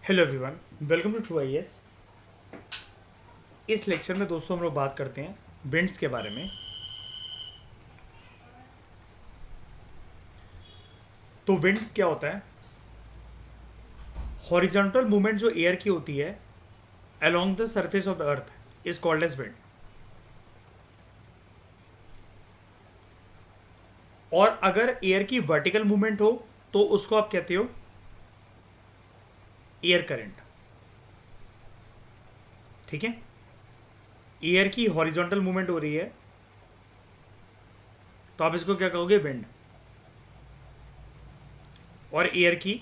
Hello everyone, welcome to True IAS. इस lecture में दोस्तों हम लोग बात करते हैं विंड्स के बारे में। तो विंड क्या होता है? हॉरिजॉन्टल मूवमेंट जो एयर की होती है along the surface of the earth is called as wind. और अगर एयर की वर्टिकल मूवमेंट हो तो उसको आप कहते हो एयर करंट। ठीक है, एयर की हॉरिजॉन्टल मूवमेंट हो रही है तो आप इसको क्या कहोगे? विंड। और एयर की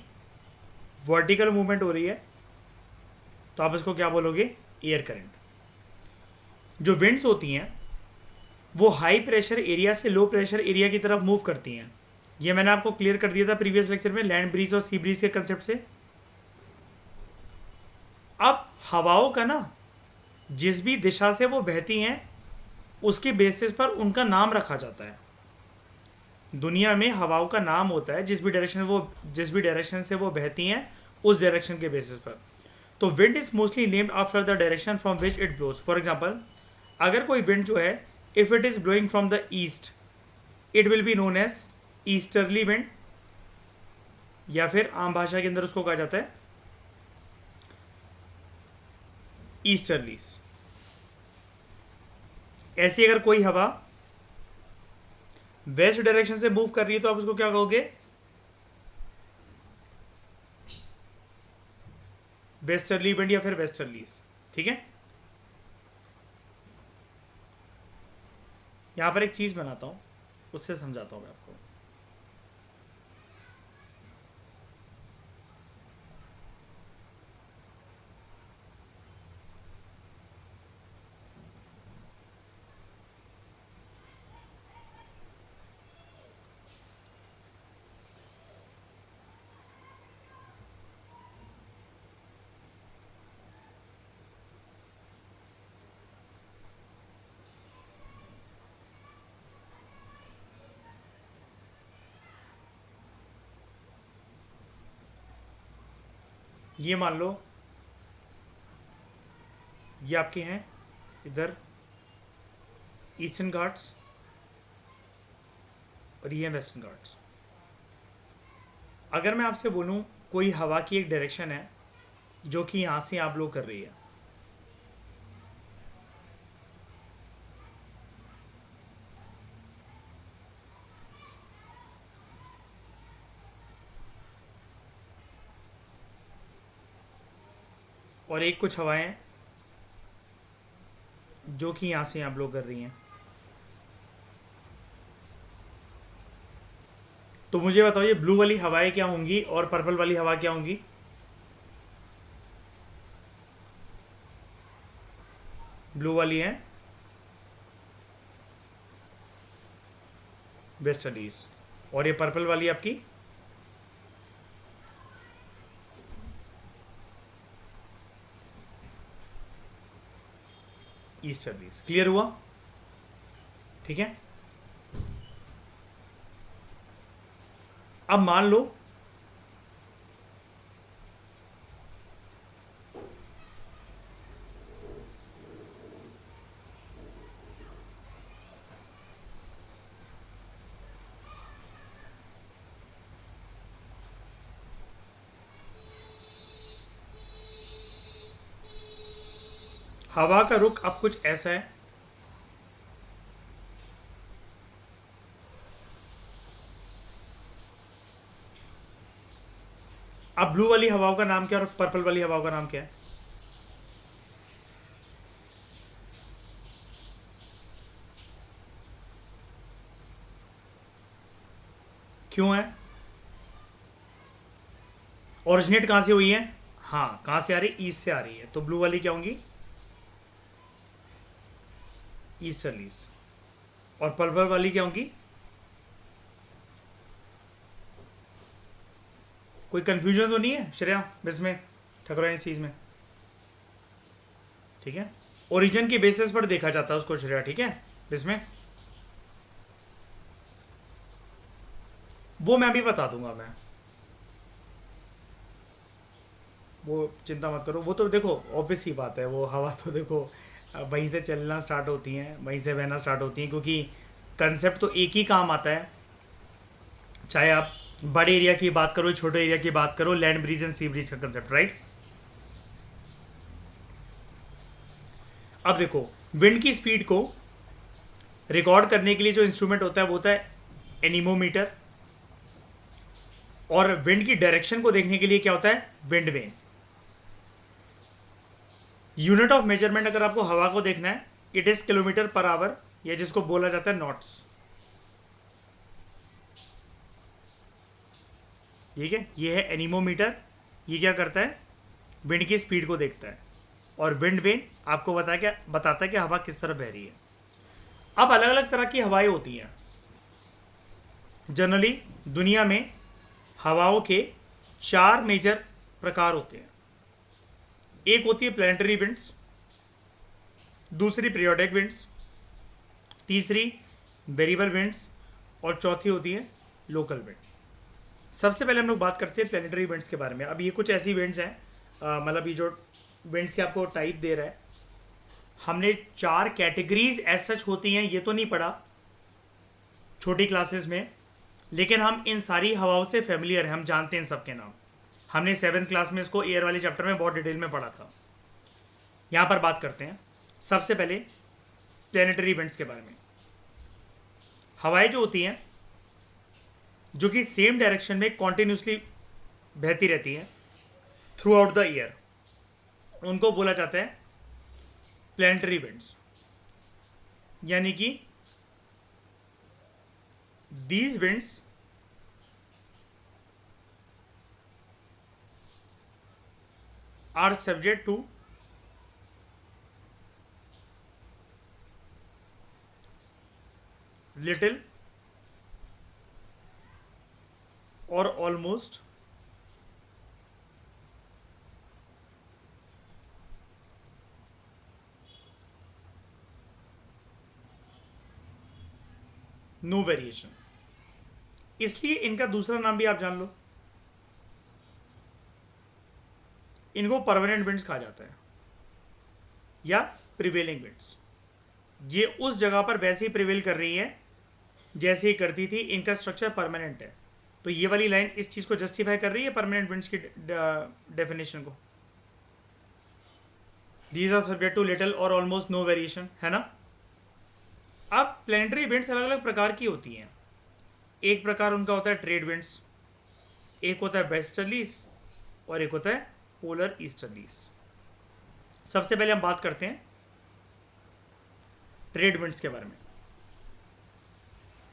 वर्टिकल मूवमेंट हो रही है तो आप इसको क्या बोलोगे? Air current. जो विंड्स होती हैं वो हाई प्रेशर एरिया से लो प्रेशर एरिया की तरफ मूव करती हैं। ये मैंने आपको क्लियर कर दिया था प्रीवियस लेक्चर में, लैंड ब्रीज और सी ब्रीज के कंसेप्ट से। अब हवाओं का ना, जिस भी दिशा से वो बहती हैं उसके बेसिस पर उनका नाम रखा जाता है। दुनिया में हवाओं का नाम होता है जिस भी डायरेक्शन से वो बहती हैं उस डायरेक्शन के बेसिस पर। तो wind is mostly named after the direction from which it blows. For example, अगर कोई विंड जो है, if it is blowing from the east, it will be known as easterly wind, या फिर आम भाषा के अंदर उसको कहा जाता है ईस्टर्लीज। ऐसी अगर कोई हवा वेस्ट डायरेक्शन से मूव कर रही है तो आप उसको क्या कहोगे? वेस्टर्ली विंड या फिर वेस्टर्लीज। ठीक है, यहां पर एक चीज बनाता हूं, उससे समझाता हूं मैं आपको। ये मान लो ये आपके हैं इधर ईस्टर्न घाट्स और ये वेस्टर्न घाट्स। अगर मैं आपसे बोलूं कोई हवा की एक डायरेक्शन है जो कि यहां से आप लोग कर रही है, और एक कुछ हवाएं जो कि यहां से आप लोग कर रही हैं, तो मुझे बताओ ये ब्लू वाली हवाएं क्या होंगी और पर्पल वाली हवा क्या होंगी? ब्लू वाली है वेस्टर्लीज, और ये पर्पल वाली आपकी ईस्टर्लीज। क्लियर हुआ? ठीक है, अब मान लो हवा का रुख अब कुछ ऐसा है। अब ब्लू वाली हवाओं का नाम क्या और पर्पल वाली हवाओं का नाम क्या है? क्यों है? ओरिजिनेट कहां से हुई है? हाँ, कहां से आ रही? ईस्ट से आ रही है, तो ब्लू वाली क्या होंगी? ईस्टर्लीज। और पर्पल वाली क्या होंगी? कोई कंफ्यूजन तो नहीं है श्रेया इसमें, ठकुरा इस चीज में? ठीक है, ओरिजिन की बेसिस पर देखा जाता है उसको श्रेया। ठीक है, इसमें वो मैं भी बता दूंगा मैं। वो चिंता मत करो, वो तो देखो ऑब्वियस ही बात है, वो हवा तो देखो वहीं से चलना स्टार्ट होती हैं, वहीं से बहना स्टार्ट होती हैं, क्योंकि कंसेप्ट तो एक ही काम आता है, चाहे आप बड़े एरिया की बात करो छोटे एरिया की बात करो, land bridge and sea bridge का कंसेप्ट, राइट। अब देखो विंड की स्पीड को रिकॉर्ड करने के लिए जो इंस्ट्रूमेंट होता है वो होता है एनीमोमीटर, और विंड की डायरेक्शन को देखने के लिए क्या होता है, wind vane. Unit of measurement अगर आपको हवा को देखना है, it is kilometre per hour, या जिसको बोला जाता है नॉट्स। ठीक है, ये है एनीमोमीटर, ये क्या करता है, विंड की स्पीड को देखता है, और विंड वेन आपको बताता है कि हवा किस तरह बह रही है। अब अलग अलग तरह की हवाएं होती हैं। जनरली दुनिया में हवाओं के 4 मेजर प्रकार होते हैं। एक होती है प्लैनेटरी विंड्स, दूसरी पीरियोडिक विंड्स, तीसरी वेरिएबल विंड्स, और चौथी होती है लोकल विंड। सबसे पहले हम लोग बात करते हैं प्लैनेटरी विंड्स के बारे में। अब ये कुछ ऐसी विंड्स हैं, मतलब ये जो विंड्स के आपको टाइप दे रहा है, हमने 4 कैटेगरीज एज सच होती हैं ये तो नहीं पढ़ा छोटी क्लासेस में, लेकिन हम इन सारी हवाओं से फेमिलियर हैं, हम जानते हैं सबके नाम। हमने 7th क्लास में इसको एयर वाले चैप्टर में बहुत डिटेल में पढ़ा था। यहाँ पर बात करते हैं सबसे पहले प्लैनेटरी इवेंट्स के बारे में। हवाएं जो होती हैं जो कि सेम डायरेक्शन में कॉन्टिन्यूसली बहती रहती हैं थ्रू आउट द ईयर, उनको बोला जाता है प्लैनेटरी इवेंट्स। यानी कि these winds are subject to little or almost no variation। इसलिए इनका दूसरा नाम भी आप जान लो, इनको परमानेंट विंड्स कहा जाता है या प्रिवेलिंग विंड्स। ये उस जगह पर वैसे ही प्रिवेल कर रही है जैसे ही करती थी, इनका स्ट्रक्चर परमानेंट है। तो ये वाली लाइन इस चीज को जस्टिफाई कर रही है परमानेंट विंड्स की डेफिनेशन को। These are subject to little और ऑलमोस्ट नो वेरिएशन, है ना। अब प्लैनेटरी विंड्स अलग अलग प्रकार की होती हैं। एक प्रकार उनका होता है ट्रेड विंड्स, एक होता है वेस्टर्लीज, और एक होता है पोलर ईस्टर्लीज। सबसे पहले हम बात करते हैं ट्रेड विंड्स के बारे में।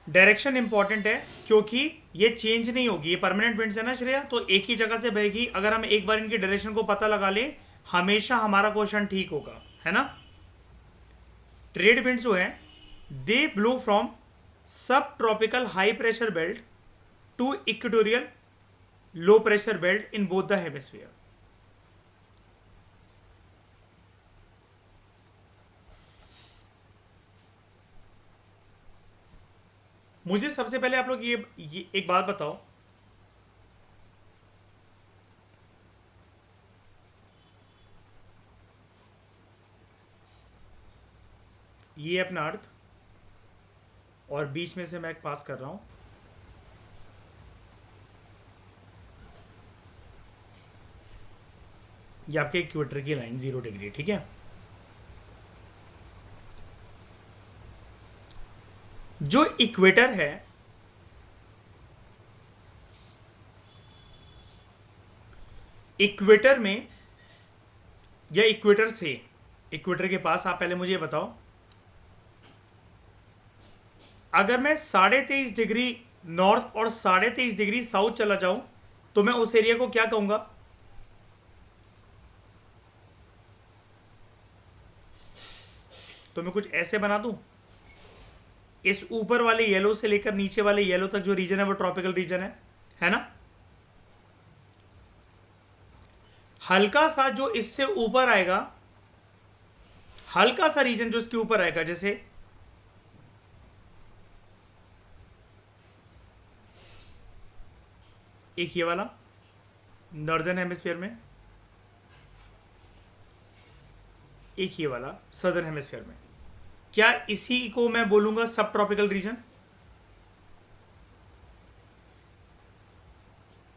डायरेक्शन इंपॉर्टेंट है क्योंकि ये चेंज नहीं होगी, ये परमानेंट विंड्स है ना श्रेया, तो एक ही जगह से बहेगी। अगर हम एक बार इनकी डायरेक्शन को पता लगा ले, हमेशा हमारा क्वेश्चन ठीक होगा, है ना। ट्रेड विंड्स जो है they blow from subtropical high pressure belt to equatorial low pressure belt in both the hemisphere. मुझे सबसे पहले आप लोग ये एक बात बताओ, ये अपना अर्थ और बीच में से मैं पास कर रहा हूं, ये आपके इक्वेटर की लाइन 0 डिग्री, ठीक है। जो इक्वेटर है इक्वेटर में या इक्वेटर से इक्वेटर के पास, आप पहले मुझे ये बताओ, अगर मैं 23.5 डिग्री नॉर्थ और 23.5 डिग्री साउथ चला जाऊं तो मैं उस एरिया को क्या कहूंगा? तो मैं कुछ ऐसे बना दूं, इस ऊपर वाले येलो से लेकर नीचे वाले येलो तक जो रीजन है वो ट्रॉपिकल रीजन है ना। हल्का सा जो इससे ऊपर आएगा, हल्का सा रीजन जो इसके ऊपर आएगा, जैसे एक ये वाला नॉर्दर्न हेमिस्फीयर में, एक ये वाला सदर्न हेमिस्फीयर में। क्या इसी को मैं बोलूंगा सब ट्रॉपिकल रीजन?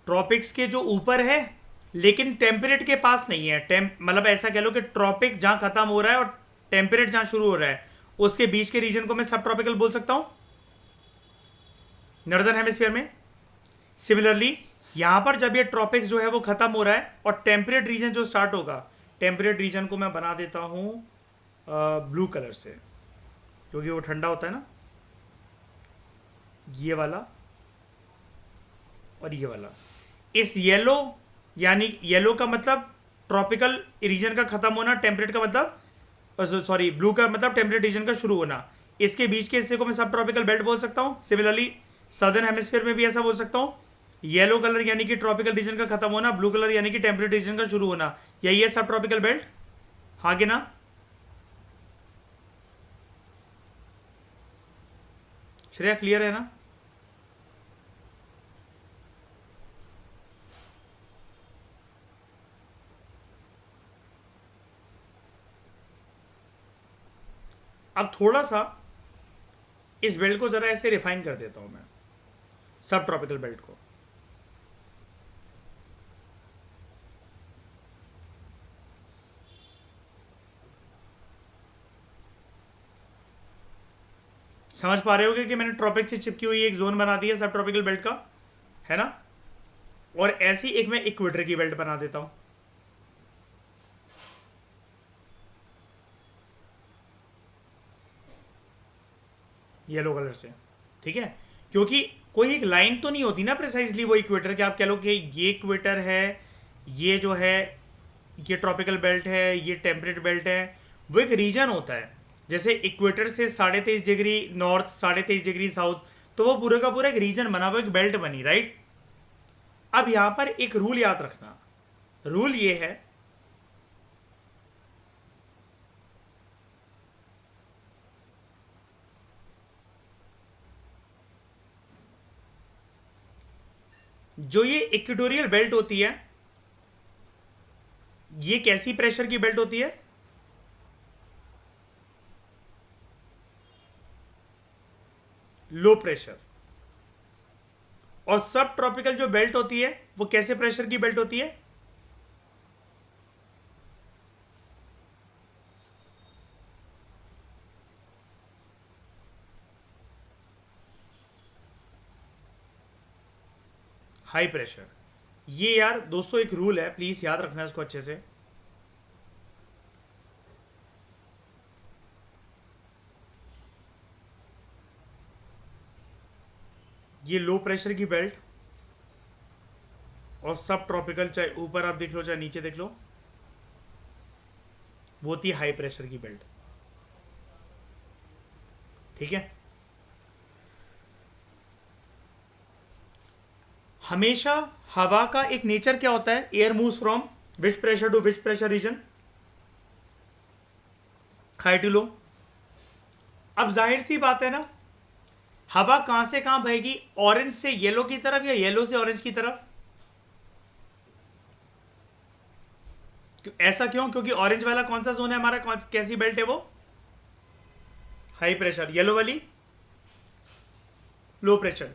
ट्रॉपिक्स के जो ऊपर है लेकिन टेम्परेट के पास नहीं है। मतलब ऐसा कह लो कि ट्रॉपिक जहां खत्म हो रहा है और टेम्परेट जहां शुरू हो रहा है उसके बीच के रीजन को मैं सब ट्रॉपिकल बोल सकता हूं नॉर्दर्न हेमिस्फीयर में। सिमिलरली यहां पर जब ये ट्रॉपिक्स जो है वो खत्म हो रहा है और टेम्परेट रीजन जो स्टार्ट होगा, टेम्परेट रीजन को मैं बना देता हूं ब्लू कलर से, क्योंकि वो ठंडा होता है ना। ये वाला और ये वाला, इस येलो यानी येलो का मतलब ट्रॉपिकल रीजन का खत्म होना, टेम्परेट का मतलब सॉरी ब्लू का मतलब टेम्परेट रीजन का शुरू होना, इसके बीच के हिस्से को मैं सब ट्रॉपिकल बेल्ट बोल सकता हूँ। सिमिलरली सदर्न हेमिस्फीयर में भी ऐसा बोल सकता हूँ। येलो कलर यानी कि ट्रॉपिकल रीजन का खत्म होना, ब्लू कलर यानी कि टेम्परेट रीजन का शुरू होना, यही है सब ट्रॉपिकल बेल्ट। हाँ कि ना? श्रेया क्लियर है ना? अब थोड़ा सा इस बेल्ट को जरा ऐसे रिफाइन कर देता हूं मैं, सब ट्रॉपिकल बेल्ट को। समझ पा रहे होगे कि मैंने ट्रॉपिक से चिपकी हुई एक जोन बना दी है सब ट्रॉपिकल बेल्ट का, है ना? और ऐसी एक मैं इक्वेटर की बेल्ट बना देता हूं। येलो कलर से, ठीक है? क्योंकि कोई एक लाइन तो नहीं होती ना प्रिसाइजली वो इक्वेटर के, आप कह लो कि ये इक्वेटर है, ये जो है ये ट्रॉपिकल बेल्ट है, ये टेम्परेट बेल्ट है। वो एक रीजन होता है, जैसे इक्वेटर से 23.5 डिग्री नॉर्थ, 23.5 डिग्री साउथ, तो वो पूरे का पूरा एक रीजन बना, वो एक बेल्ट बनी, राइट? अब यहां पर एक रूल याद रखना, रूल ये है जो ये इक्वेटोरियल बेल्ट होती है, ये कैसी प्रेशर की बेल्ट होती है? Low pressure. और सब ट्रॉपिकल जो बेल्ट होती है वो कैसे प्रेशर की बेल्ट होती है? High pressure. ये यार दोस्तों एक रूल है, प्लीज याद रखना इसको अच्छे से। ये लो प्रेशर की बेल्ट और सब ट्रॉपिकल, चाहे ऊपर आप देख लो चाहे नीचे देख लो, वो थी हाई प्रेशर की बेल्ट, ठीक है? हमेशा हवा का एक नेचर क्या होता है? Air moves from which pressure to which pressure region? High to low. अब जाहिर सी बात है ना, हवा कहां से कहां बहेगी? ऑरेंज से येलो की तरफ या येलो से ऑरेंज की तरफ? ऐसा क्यों? क्योंकि ऑरेंज वाला कौन सा जोन है हमारा, कैसी बेल्ट है वो? High pressure. येलो वाली लो प्रेशर।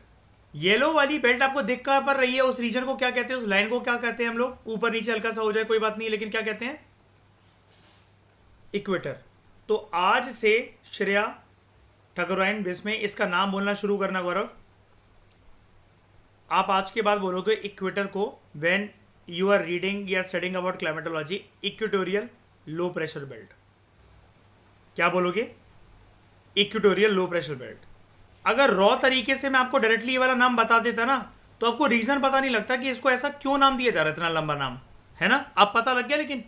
येलो वाली बेल्ट आपको दिख कहां पर रही है? उस रीजन को क्या कहते हैं? उस लाइन को क्या कहते हैं हम लोग? ऊपर नीचे हल्का सा हो जाए कोई बात नहीं, लेकिन क्या कहते हैं? इक्वेटर। तो आज से श्रेया ठकुराइन में इसका नाम बोलना शुरू करना। गौरव, आप आज के बाद बोलोगे इक्वेटर को व्हेन यू आर रीडिंग या studying about climatology, equatorial low pressure belt. क्या बोलोगे? Equatorial low pressure belt. अगर रॉ तरीके से मैं आपको डायरेक्टली ये वाला नाम बता देता ना, तो आपको रीजन पता नहीं लगता कि इसको ऐसा क्यों नाम दिया जा रहा है, इतना लंबा नाम, है ना? अब पता लग गया। लेकिन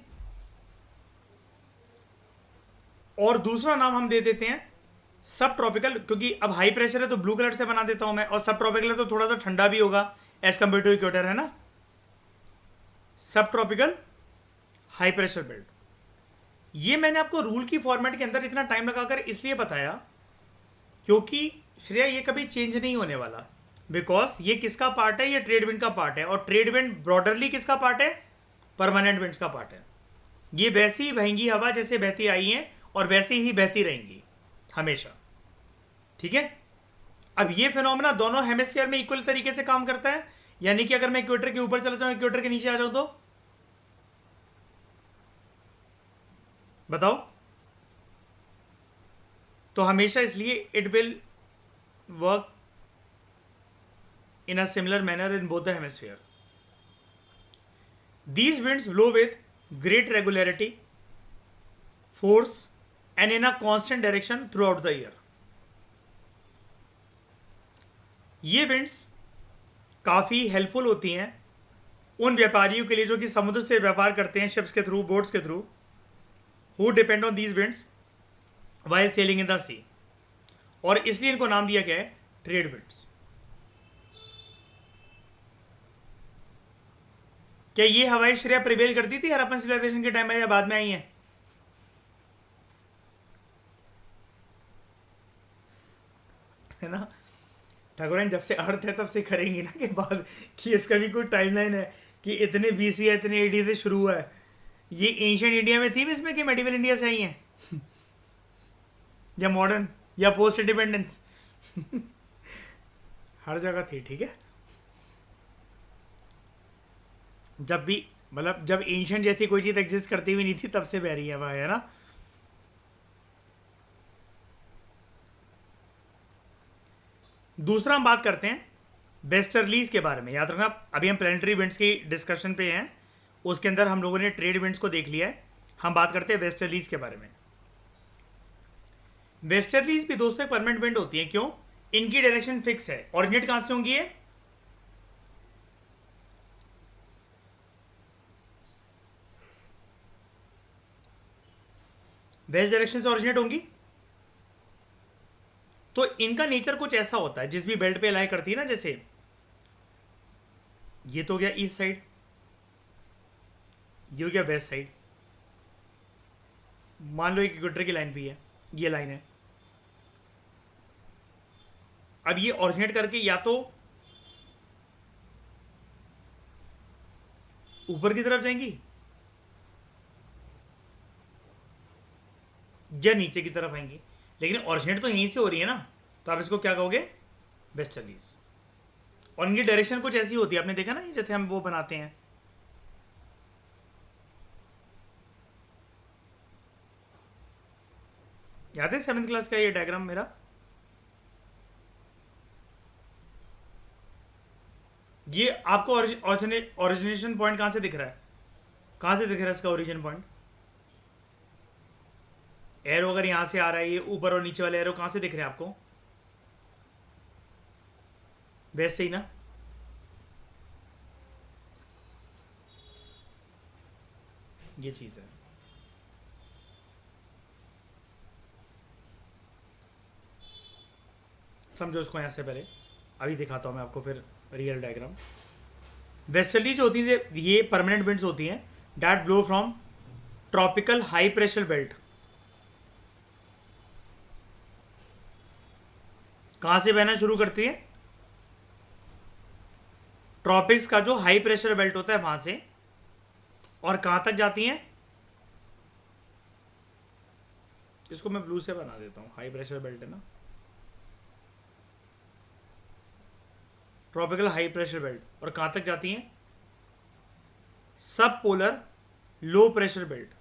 और दूसरा नाम हम दे देते हैं सब ट्रॉपिकल, क्योंकि अब हाई प्रेशर है तो ब्लू कलर से बना देता हूं मैं, और सब ट्रॉपिकल है तो थोड़ा सा ठंडा भी होगा एज कंपेयर टू इक्वेटर, है ना? सब ट्रॉपिकल हाई प्रेशर बेल्ट। ये मैंने आपको रूल की फॉर्मेट के अंदर इतना टाइम लगाकर इसलिए बताया क्योंकि श्रेया ये कभी चेंज नहीं होने वाला, बिकॉज ये किसका पार्ट है? ये ट्रेड विंड का पार्ट है, और ट्रेड विंड ब्रॉडरली किसका पार्ट है? परमानेंट विंड्स का पार्ट है। ये वैसी ही बहेंगी हवा जैसे बहती आई हैं और वैसे ही बहती रहेंगी हमेशा। ठीक है। अब ये फिनोमेना दोनों हेमिस्फीयर में इक्वल तरीके से काम करता है, यानी कि अगर मैं इक्वेटर के ऊपर चला जाऊं, इक्वेटर के नीचे आ जाऊं, तो बताओ। तो हमेशा इसलिए it will work in a similar manner in both the hemisphere. These winds blow with great regularity, force, and in a constant direction throughout the year. ये winds काफ़ी हेल्पफुल होती हैं उन व्यापारियों के लिए जो कि समुद्र से व्यापार करते हैं, शिप्स के थ्रू, बोट्स के through, who depend on these winds while sailing in the sea. और इसलिए इनको नाम दिया गया है ट्रेड विंड्स। क्या ये हवाई श्रेया प्रिवेल करती थी हरप्पन सिविलाइजेशन के टाइम में या बाद में आई हैं? है ना, ठाकुराइन जब से अर्थ है तब से करेंगी ना, के बाद कि इसका भी कोई टाइमलाइन है कि इतने बीसी है, इतने एडी से शुरू हुआ है। ये एंशिएंट इंडिया में थी इसमें कि मेडिवल इंडिया से आई हैं या मॉडर्न या पोस्ट इंडिपेंडेंस हर जगह थी। ठीक है, जब भी मतलब जब एंशिएंट जैसी कोई चीज़ एग्जिस्ट करती हुई नहीं थी तब से बह रही है वह, है ना। दूसरा हम बात करते हैं वेस्टर्लीज के बारे में। याद रखना, अभी हम प्लानिटरी विंड्स की डिस्कशन पे हैं, उसके अंदर हम लोगों ने ट्रेड विंड्स को देख लिया है। हम बात करते हैं वेस्टर्लीज के बारे में। वेस्टर्लीज भी दोस्तों एक परमानेंट विंड होती है। क्यों? इनकी डायरेक्शन फिक्स है। ऑरिजिनेट कहां से होंगी ये? वेस्ट डायरेक्शन से ऑरिजिनेट होंगी। तो इनका नेचर कुछ ऐसा होता है, जिस भी बेल्ट पे लाई करती है ना, जैसे ये तो हो गया ईस्ट साइड, ये हो गया वेस्ट साइड। मान लो एक इक्वेटर की लाइन भी है, ये लाइन है। अब ये ऑरिजिनेट करके या तो ऊपर की तरफ जाएंगी या नीचे की तरफ आएंगी, लेकिन ऑरिजिनेट तो यहीं से हो रही है ना, तो आप इसको क्या कहोगे? वेस्टर्लीज। और इनकी डायरेक्शन कुछ ऐसी होती है, आपने देखा ना, ये जैसे हम वो बनाते हैं, याद है 7th क्लास का ये डायग्राम मेरा? ये आपको ओरिजिनेशन पॉइंट कहां से दिख रहा है? कहां से दिख रहा है इसका ओरिजिन पॉइंट? एरो अगर यहां से आ रहा है, ये ऊपर और नीचे वाले एरो कहां से दिख रहे हैं आपको? वैसे ही ना। ये चीज है। समझो इसको यहां से पहले, अभी दिखाता हूं मैं आपको फिर रियल डायग्राम। वेस्टर्ली जो होती है ये परमानेंट विंड्स होती हैं that blow from tropical high pressure belt. कहां से बहना शुरू करती है? ट्रॉपिक्स का जो हाई प्रेशर बेल्ट होता है वहां से, और कहां तक जाती हैं? इसको मैं ब्लू से बना देता हूं, हाई प्रेशर बेल्ट है ना, ट्रॉपिकल हाई प्रेशर बेल्ट। और कहां तक जाती हैं? सब पोलर लो प्रेशर बेल्ट।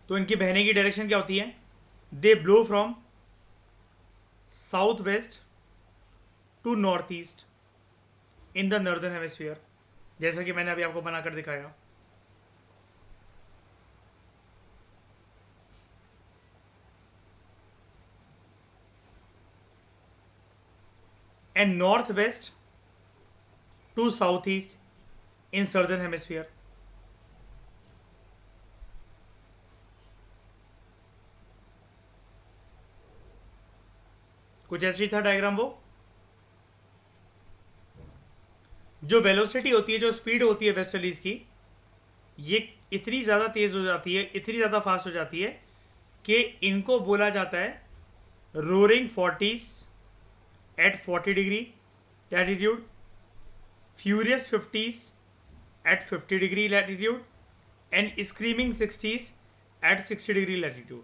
तो इनकी बहने की डायरेक्शन क्या होती है? They blow from south west to north east in the northern hemisphere, जैसा कि मैंने अभी आपको बनाकर दिखाया। And north west to south east in southern hemisphere. कुछ ऐसी था डायग्राम वो। जो वेलोसिटी होती है, जो स्पीड होती है वेस्टर्लीज की, ये इतनी ज़्यादा तेज़ हो जाती है, इतनी ज़्यादा फास्ट हो जाती है कि इनको बोला जाता है roaring 40s at 40 degree latitude, furious 50s at 50 degree latitude, and screaming 60s at 60 degree latitude.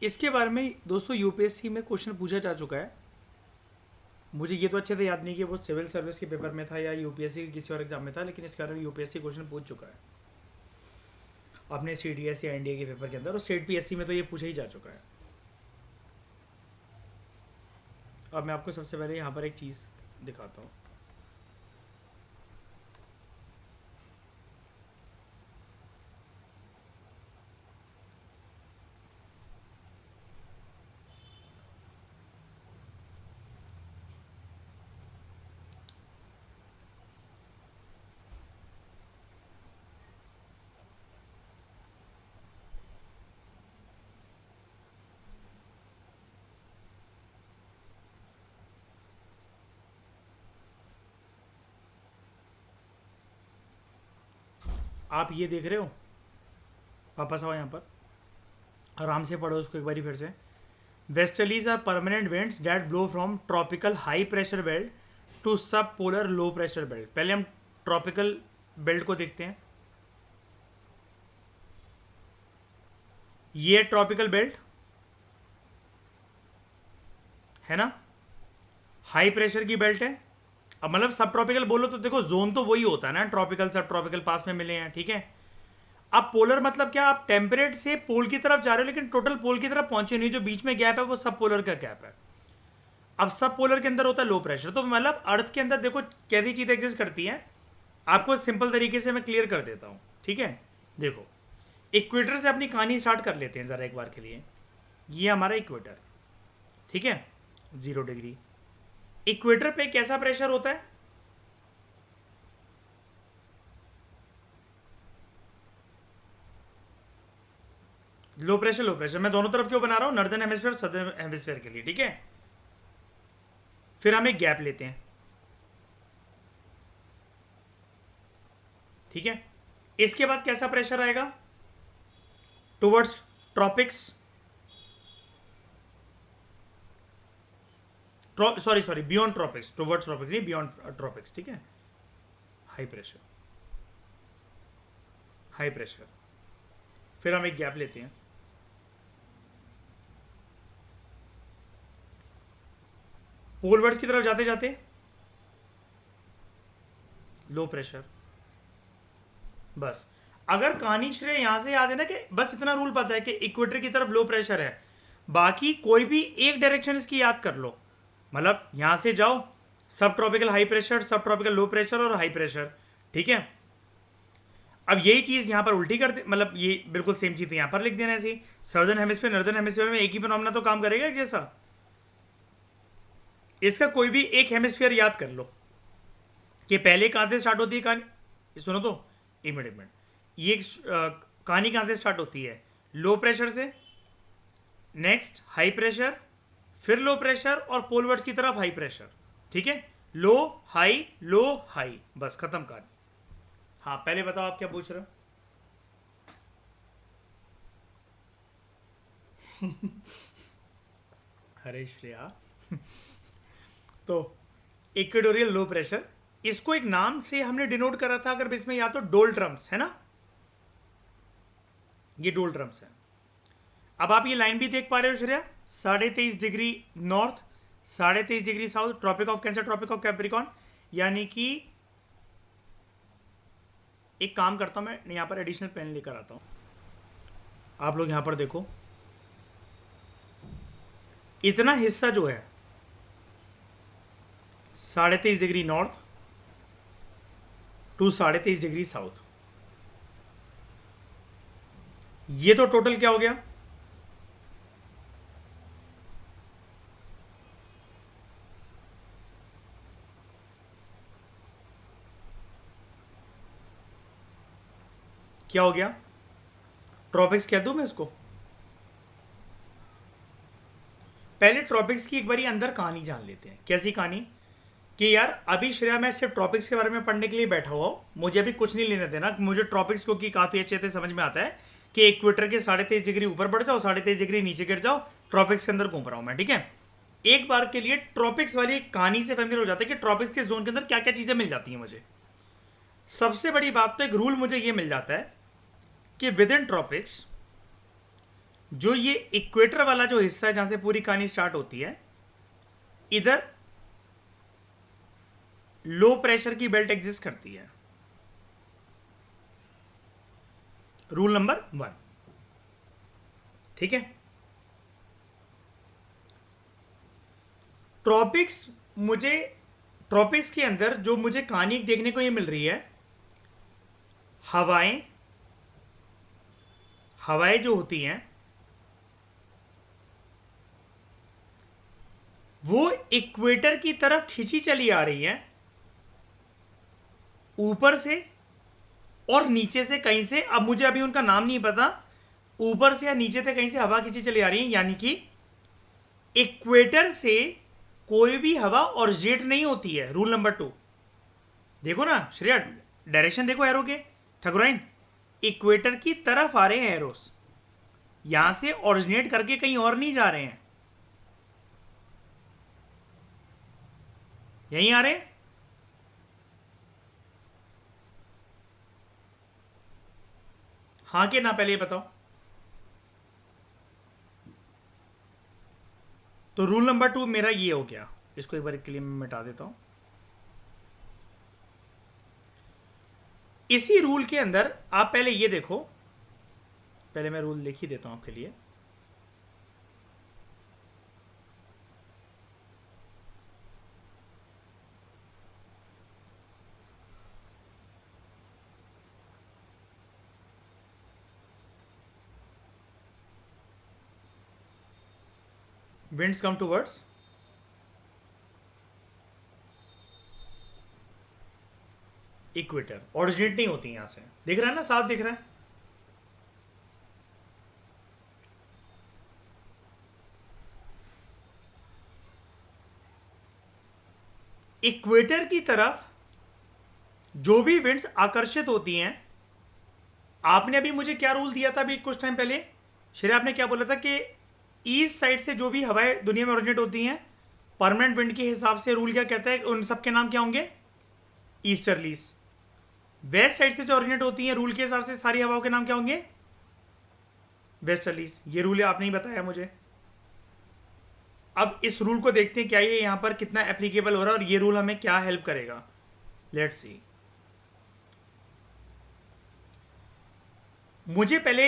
इसके बारे में दोस्तों यूपीएससी में क्वेश्चन पूछा जा चुका है। मुझे ये तो अच्छे से याद नहीं कि वो सिविल सर्विस के पेपर में था या यूपीएससी के किसी और एग्जाम में था, लेकिन इसके बारे में यूपीएससी क्वेश्चन पूछ चुका है अपने सीडीएस या एनडीए के पेपर के अंदर, और स्टेट पीएससी में तो ये पूछा ही जा चुका है। अब मैं आपको सबसे पहले यहाँ पर एक चीज़ दिखाता हूँ। आप ये देख रहे हो, वापस आओ यहाँ पर, आराम से पढ़ो उसको एक बारी फिर से। Westerlies are permanent winds that blow from tropical high pressure belt to subpolar low pressure belt. पहले हम ट्रॉपिकल बेल्ट को देखते हैं। ये ट्रॉपिकल बेल्ट है ना, हाई प्रेशर की बेल्ट है। अब मतलब सब ट्रॉपिकल बोलो तो देखो जोन तो वही होता है ना, ट्रॉपिकल सब ट्रॉपिकल पास में मिले हैं, ठीक है। अब पोलर मतलब क्या, आप टेम्परेट से पोल की तरफ जा रहे हो लेकिन टोटल पोल की तरफ पहुंचे नहीं, जो बीच में गैप है वो सब पोलर का गैप है। अब सब पोलर के अंदर होता है लो प्रेशर। तो मतलब अर्थ के अंदर देखो कैसी चीज एग्जिस्ट करती है, आपको सिंपल तरीके से मैं क्लियर कर देता हूं, ठीक है। देखो इक्वेटर से अपनी कहानी स्टार्ट कर लेते हैं जरा एक बार के लिए। ये हमारा इक्वेटर, ठीक है, 0 डिग्री। इक्वेटर पे कैसा प्रेशर होता है, लो प्रेशर। लो प्रेशर मैं दोनों तरफ क्यों बना रहा हूं, नॉर्दर्न हेमिस्फीयर सदर्न हेमिस्फीयर के लिए, ठीक है। फिर हम एक गैप लेते हैं, ठीक है। इसके बाद कैसा प्रेशर आएगा, towards tropics, sorry beyond tropics, towards tropics नहीं, बियॉन्ड ट्रॉपिक्स, ठीक है। High pressure, high pressure. फिर हम एक गैप लेते हैं, पोलवर्ड्स की तरफ जाते जाते लो प्रेशर। बस अगर कहानी श्रेय यहां से याद है ना कि बस इतना रूल पता है कि इक्वेटर की तरफ लो प्रेशर है, बाकी कोई भी एक डायरेक्शन इसकी याद कर लो। मतलब यहां से जाओ, सब ट्रॉपिकल हाई प्रेशर, सब ट्रॉपिकल लो प्रेशर और हाई प्रेशर, ठीक है। अब यही चीज यहां पर उल्टी करते, मतलब ये बिल्कुल सेम चीज यहां पर लिख देना ऐसी। सदर्न हेमिस्फीयर नॉर्दर्न हेमिस्फीयर में एक ही फिनोमेना तो काम करेगा एक जैसा। इसका कोई भी एक हेमिस्फीयर याद कर लो कि पहले कहां से स्टार्ट होती है कहानी, सुनो तो एक मिनट। ये कहानी कहां से स्टार्ट होती है, लो प्रेशर से, नेक्स्ट हाई प्रेशर, फिर लो प्रेशर और पोलवर्ड्स की तरफ हाई प्रेशर, ठीक है। लो हाई, बस खत्म कहानी। हाँ पहले बताओ आप क्या पूछ रहे हो। हरे श्रेया। तो इक्वेटोरियल लो प्रेशर, इसको एक नाम से हमने डिनोट करा था अगर इसमें, या तो डोल्ट्रम्स है ना, ये डोल्ट्रम्स है। अब आप ये लाइन भी देख पा रहे हो Shreya, 23.5 degree north, 23.5 degree south, tropic of cancer, tropic of capricorn. यानी कि एक काम करता हूं मैं, यहां पर एडिशनल पेन लेकर आता हूं, आप लोग यहां पर देखो, इतना हिस्सा जो है 23.5 degree north to 23.5 degree south, ये तो टोटल क्या हो गया, क्या हो गया, ट्रॉपिक्स कह दूं मैं इसको। पहले ट्रॉपिक्स की एक बारी अंदर कहानी जान लेते हैं। कैसी कहानी कि यार अभी श्रेया मैं सिर्फ ट्रॉपिक्स के बारे में पढ़ने के लिए बैठा हुआ हूँ, मुझे अभी कुछ नहीं लेने देना, मुझे ट्रॉपिक्स को कि काफ़ी अच्छे से समझ में आता है कि इक्वेटर के 23.5 डिग्री ऊपर बढ़ जाओ, 23.5 डिग्री नीचे गिर जाओ, ट्रॉपिक्स के अंदर घूम रहा हूँ मैं, ठीक है। एक बार के लिए ट्रॉपिक्स वाली कहानी से फैमिलियर हो जाता है कि ट्रॉपिक्स के जोन के अंदर क्या क्या चीज़ें मिल जाती हैं मुझे। सबसे बड़ी बात तो एक रूल मुझे ये मिल जाता है कि विद इन ट्रॉपिक्स जो ये इक्वेटर वाला जो हिस्सा है जहां से पूरी कहानी स्टार्ट होती है, इधर लो प्रेशर की बेल्ट एग्जिस्ट करती है। रूल नंबर 1, ठीक है। ट्रॉपिक्स के अंदर जो मुझे कहानी देखने को ये मिल रही है, हवाएं जो होती हैं वो इक्वेटर की तरफ खींची चली आ रही हैं, ऊपर से और नीचे से कहीं से, अब मुझे अभी उनका नाम नहीं पता, ऊपर से या नीचे से कहीं से हवा खींची चली आ रही है। यानी कि इक्वेटर से कोई भी हवा ऑरिजिनेट नहीं होती है। रूल नंबर 2 देखो ना श्रेया, डायरेक्शन देखो एरो के, ठकुराइन इक्वेटर की तरफ आ रहे हैं एरोस, यहां से ऑरिजिनेट करके कहीं और नहीं जा रहे हैं, यहीं आ रहे हैं। हाँ कि ना, पहले ये बताओ। तो रूल नंबर 2 मेरा ये हो गया, इसको एक बार के लिए मैं मिटा देता हूं। इसी रूल के अंदर आप पहले ये देखो, पहले मैं रूल लिख ही देता हूं आपके लिए। winds come towards equator, originate नहीं होती यहां से, दिख रहा है ना, साफ दिख रहा है। इक्वेटर की तरफ जो भी विंड्स आकर्षित होती हैं, आपने अभी मुझे क्या रूल दिया था अभी कुछ टाइम पहले श्रेया, आपने क्या बोला था कि ईस्ट साइड से जो भी हवाएं दुनिया में ओरिजिनेट होती हैं, परमानेंट विंड के हिसाब से रूल क्या कहता है, उन सब के नाम क्या होंगे, ईस्टर्लीज। वेस्ट साइड से जो ओरिजिनेट होती हैं रूल के हिसाब से सारी हवाओं के नाम क्या होंगे, वेस्टर्लीज। ये रूल आपने ही बताया मुझे। अब इस रूल को देखते हैं क्या ये यहां पर कितना एप्लीकेबल हो रहा है और ये रूल हमें क्या हेल्प करेगा। Let's see. मुझे पहले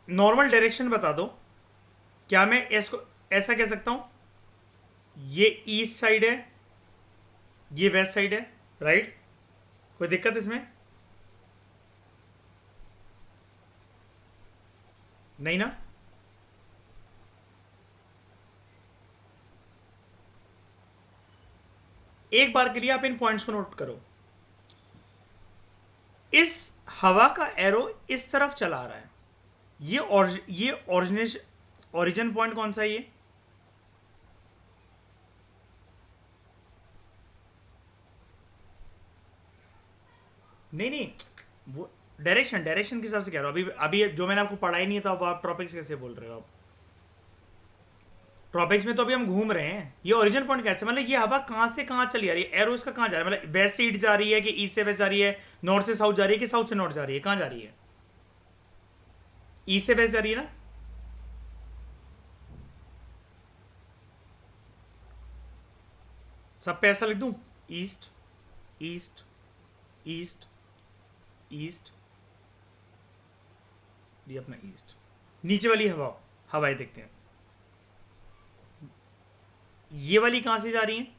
नॉर्मल डायरेक्शन बता दो, क्या मैं इसको ऐसा कह सकता हूं, ये ईस्ट साइड है, ये वेस्ट साइड है, राइट? कोई दिक्कत इसमें नहीं ना? एक बार के लिए आप इन पॉइंट्स को नोट करो। इस हवा का एरो इस तरफ चला रहा है, ये ओरिजिन पॉइंट कौन सा है ये? नहीं, वो डायरेक्शन के हिसाब से कह रहा हूं। अभी जो मैंने आपको पढ़ा ही नहीं था, आप ट्रॉपिक्स कैसे बोल रहे हो आप? ट्रॉपिक्स में तो अभी हम घूम रहे हैं। ये ओरिजिन पॉइंट कैसे, मतलब ये हवा कहां से कहां चली आ रही है, एरो इसका कहां जा रहा है, मतलब वेस्ट से ईस्ट जा रही है कि ईस्ट से वेस्ट जा रही है, नॉर्थ से साउथ जा रही है कि साउथ से नॉर्थ जा रही है, कहां जा रही है? ईस्ट से वेस्ट जा रही है ना? सब पे ऐसा लिख दूं, ईस्ट ईस्ट ईस्ट ईस्ट, ये अपना ईस्ट। नीचे वाली हवाएं देखते हैं, ये वाली कहां से जा रही हैं?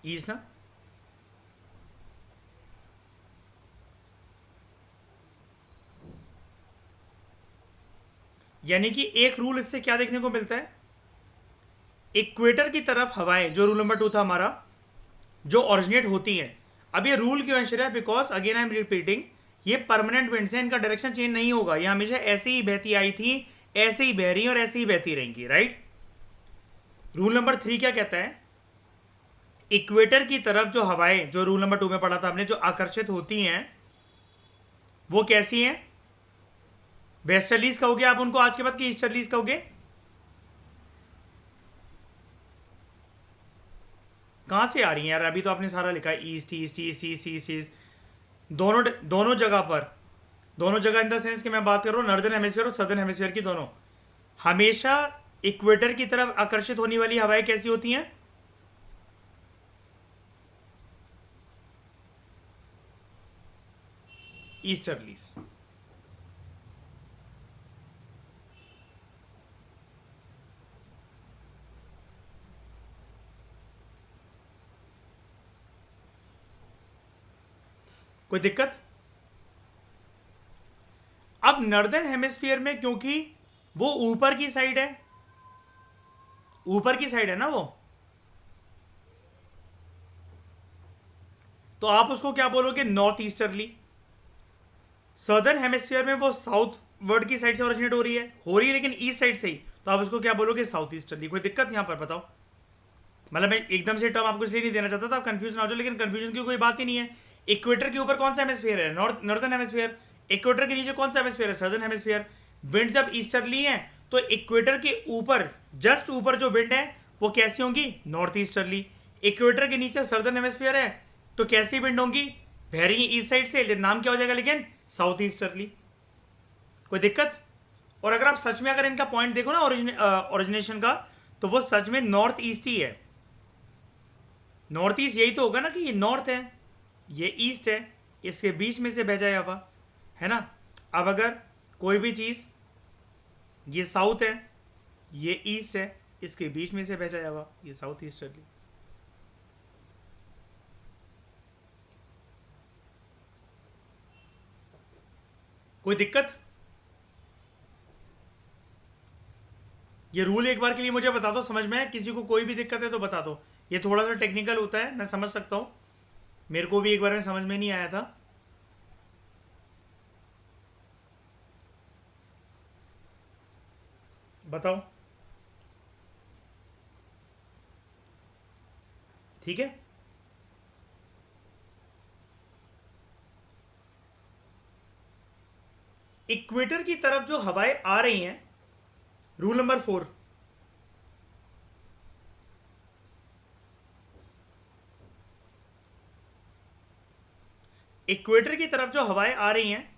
ईस्ट ना? यानी कि एक रूल इससे क्या देखने को मिलता है, इक्वेटर की तरफ हवाएं, जो रूल नंबर 2 था हमारा, जो ओरिजिनेट होती हैं। अब ये रूल क्यों है, because again I am repeating, ये परमानेंट विंड्स हैं, इनका डायरेक्शन चेंज नहीं होगा, ये हमेशा ऐसे ही बहती आई थी ऐसे ही बह रही हैं और ऐसे ही बहती रहेंगी, राइट। रूल नंबर 3 क्या कहता है, इक्वेटर की तरफ जो हवाएं, जो रूल नंबर 2 में पढ़ा था हमने, जो आकर्षित होती हैं वो कैसी हैं, वेस्टर्लीज कहोगे आप उनको आज के बाद कि ईस्टर्लीज कहोगे? कहां से आ रही हैं यार? अभी तो आपने सारा लिखा है east east east east east east, दोनों दोनों जगह पर, दोनों जगह इन द सेंस कि मैं बात कर रहा हूँ नॉर्दर्न हेमिस्फीयर और सदर्न हेमिस्फीयर की, दोनों हमेशा इक्वेटर की तरफ आकर्षित होने वाली हवाएं कैसी होती हैं? ईस्टर्लीज। कोई दिक्कत? अब नॉर्दर्न हेमिस्फीयर में क्योंकि वो ऊपर की साइड है, ऊपर की साइड है ना वो, तो आप उसको क्या बोलोगे, नॉर्थ ईस्टर्ली। सदर्न हेमिस्फीयर में वो साउथ वर्ड की साइड से ओरिजिनेट हो रही है लेकिन ईस्ट साइड से ही, तो आप उसको क्या बोलोगे, साउथ ईस्टर्ली। कोई दिक्कत यहां पर बताओ? मतलब मैं एकदम से टर्म आपको इसलिए नहीं देना चाहता था आप कंफ्यूज ना हो जाओ, लेकिन कंफ्यूजन की कोई बात ही नहीं है। इक्वेटर के ऊपर कौन सा हेमिस्फीयर है, नॉर्दर्न हेमिस्फीयर। इक्वेटर के नीचे कौन सा हेमिस्फीयर है, सदर्न हेमिस्फीयर। विंड जब ईस्टर्ली है तो इक्वेटर के ऊपर, जस्ट ऊपर जो विंड है वो कैसी होंगी, नॉर्थ ईस्टर्ली। इक्वेटर के नीचे सदर्न हेमिस्फीयर है तो कैसी विंड होंगी, बह रही ईस्ट साइड से, नाम क्या हो जाएगा लेकिन, साउथ ईस्टर्ली। कोई दिक्कत? और अगर आप सच में अगर इनका पॉइंट देखो ना ओरिजिनेशन का, तो वो सच में नॉर्थ ईस्ट ही है। नॉर्थ ईस्ट यही तो होगा ना कि ये नॉर्थ है, ये ईस्ट है, इसके बीच में से बह जाए हवा, है ना। अब अगर कोई भी चीज, ये साउथ है, ये ईस्ट है, इसके बीच में से बह जाए हवा, ये साउथ ईस्टर्ली। कोई दिक्कत? ये रूल एक बार के लिए मुझे बता दो, समझ में है? किसी को कोई भी दिक्कत है तो बता दो। ये थोड़ा सा टेक्निकल होता है, मैं समझ सकता हूं, मेरे को भी एक बार में समझ में नहीं आया था। बताओ। ठीक है, इक्वेटर की तरफ जो हवाएं आ रही हैं, रूल नंबर 4, इक्वेटर की तरफ जो हवाएं आ रही हैं,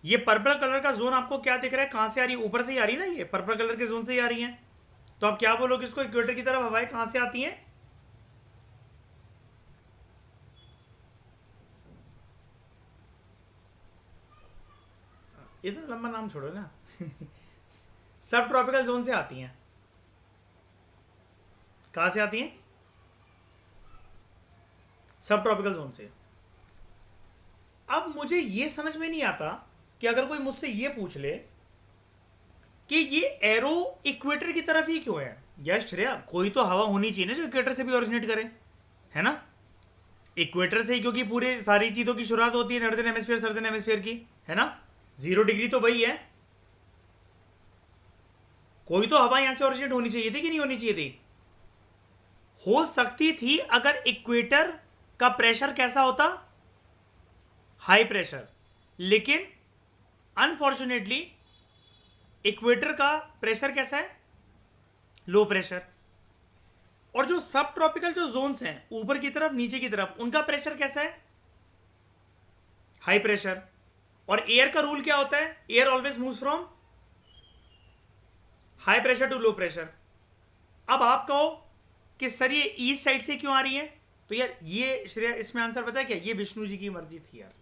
ये पर्पल कलर का जोन आपको क्या दिख रहा है, कहां से आ रही है, ऊपर से ही आ रही है ना, ये पर्पल कलर के जोन से ही आ रही हैं। तो आप क्या बोलोगे इसको, इक्वेटर की तरफ हवाएं कहां से आती हैं? इतना लंबा नाम छोड़ो ना सब ट्रॉपिकल जोन से आती हैं। कहां से आती हैं? सब ट्रॉपिकल जोन से। अब मुझे ये समझ में नहीं आता कि अगर कोई मुझसे ये पूछ ले कि ये एरो इक्वेटर की तरफ ही क्यों है, यार श्रेया कोई तो हवा होनी चाहिए ना जो इक्वेटर से भी ओरिजिनेट करे, है ना। इक्वेटर से ही, क्योंकि पूरे सारी चीजों की शुरुआत होती है नॉर्दर्न हेमिस्फीयर सदर्न हेमिस्फीयर की, है ना। 0 डिग्री तो वही है, कोई तो हवा यहां से ओरिजिनेट होनी चाहिए थी कि नहीं होनी चाहिए थी? हो सकती थी अगर इक्वेटर का प्रेशर कैसा होता, हाई प्रेशर, लेकिन अनफॉर्चुनेटली इक्वेटर का प्रेशर कैसा है, लो प्रेशर। और जो सब ट्रॉपिकल जो जोन्स हैं ऊपर की तरफ नीचे की तरफ, उनका प्रेशर कैसा है, हाई प्रेशर। और एयर का रूल क्या होता है, air always moves from high pressure to low pressure. अब आप कहो कि सर ये ईस्ट साइड से क्यों आ रही है, तो यार ये श्रेया इसमें आंसर पता है क्या, ये विष्णु जी की मर्जी थी यार,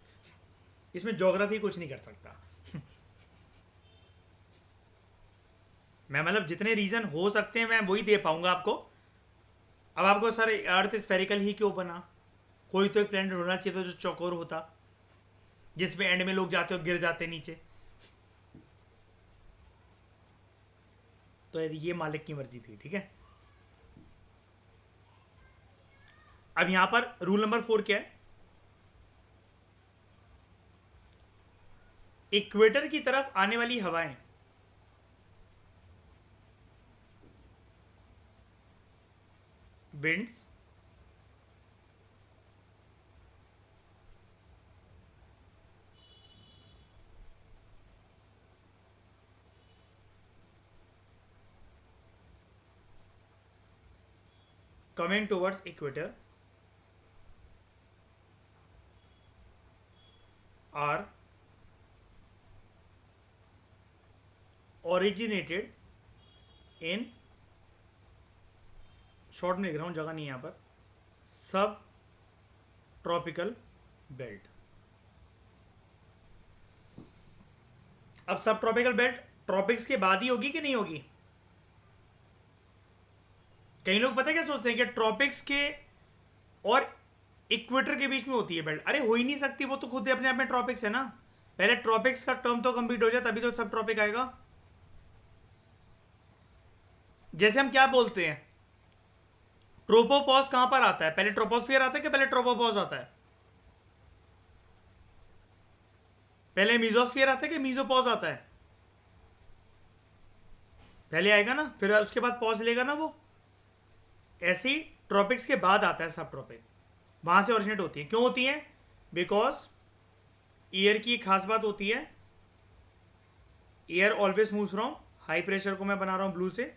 इसमें ज्योग्राफी कुछ नहीं कर सकता मैं मतलब जितने रीजन हो सकते हैं मैं वही दे पाऊंगा आपको। अब आपको सर अर्थ स्फेरिकल ही क्यों बना, कोई तो एक प्लेनेट होना चाहिए था जो चौकोर होता, जिसमें एंड में लोग जाते हो गिर जाते नीचे। तो ये मालिक की मर्जी थी, ठीक है। अब यहां पर रूल नंबर 4 क्या है, इक्वेटर की तरफ आने वाली हवाएं winds, coming towards equator are originated in, short में लिख रहा हूँ, जगह नहीं है यहाँ पर, सब ट्रॉपिकल बेल्ट. अब सब ट्रॉपिकल बेल्ट ट्रॉपिक्स के बाद ही होगी कि नहीं होगी? कई लोग पता है क्या सोचते हैं कि ट्रॉपिक्स के और इक्वेटर के बीच में होती है बेल्ट. अरे हो ही नहीं सकती, वो तो खुद अपने आप में ट्रॉपिक्स है ना. पहले ट्रॉपिक्स का टर्म तो कंप्लीट हो जाए तभी तो सब ट्रॉपिक आएगा. जैसे हम क्या बोलते हैं, ट्रोपोपॉज कहां पर आता है? पहले ट्रोपोस्फियर आता है कि पहले ट्रोपोपॉज आता है? पहले मीजोस्फियर आता है कि मीजोपॉज आता है? पहले आएगा ना, फिर उसके बाद पॉज लेगा ना वो. ऐसे ही ट्रॉपिक्स के बाद आता है सब ट्रॉपिक. वहां से ओरिजिनेट होती है. क्यों होती है? बिकॉज एयर की खास बात होती है, air always moves from high pressure को मैं बना रहा हूं ब्लू से,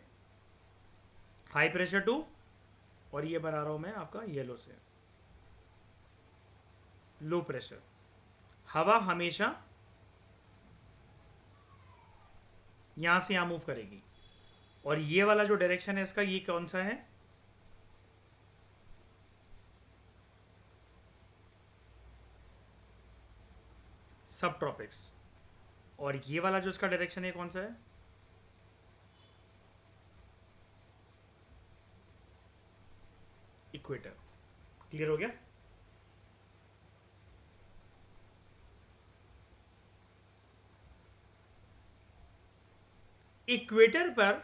हाई प्रेशर टू, और ये बना रहा हूं मैं आपका येलो से, लो प्रेशर. हवा हमेशा यहां से यहां मूव करेगी. और ये वाला जो डायरेक्शन है इसका, ये कौन सा है? सब ट्रॉपिक्स. और ये वाला जो इसका डायरेक्शन है कौन सा है? इक्वेटर. क्लियर हो गया? इक्वेटर पर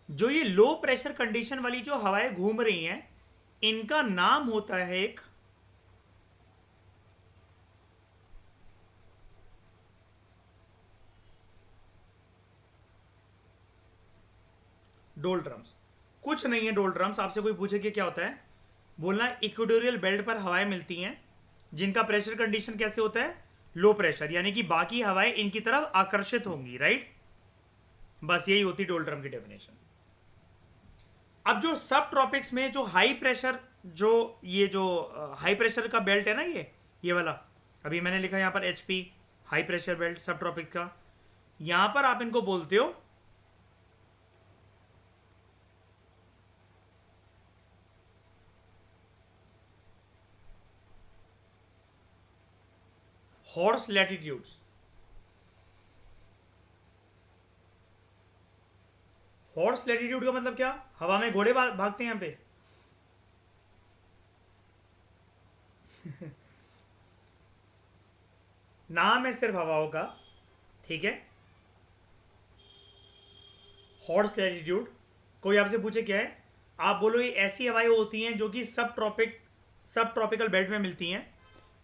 जो ये लो प्रेशर कंडीशन वाली जो हवाएं घूम रही हैं, इनका नाम होता है एक डोलड्रम्स. कुछ नहीं है डोलड्रम्स. आपसे कोई पूछे कि क्या होता है, बोलना इक्वेटोरियल बेल्ट पर हवाएं मिलती हैं जिनका प्रेशर कंडीशन कैसे होता है? Low pressure. यानी कि बाकी हवाएं इनकी तरफ आकर्षित होंगी. राइट? बस यही होती डोलड्रम की डेफिनेशन. अब जो सब ट्रॉपिक्स में जो हाई प्रेशर, जो ये जो हाई प्रेशर का बेल्ट है ना, ये वाला अभी मैंने लिखा यहां पर एचपी, हाई प्रेशर बेल्ट सब ट्रॉपिक्स का. यहां पर आप इनको बोलते हो हॉर्स लैटिट्यूड्स. हॉर्स लैटिट्यूड का मतलब क्या? हवा में घोड़े भागते हैं यहां पे. नाम है सिर्फ हवाओं का. ठीक है? Horse latitude. कोई आपसे पूछे क्या है, आप बोलो ये ऐसी हवाएं होती हैं जो कि सब ट्रॉपिकल बेल्ट में मिलती हैं,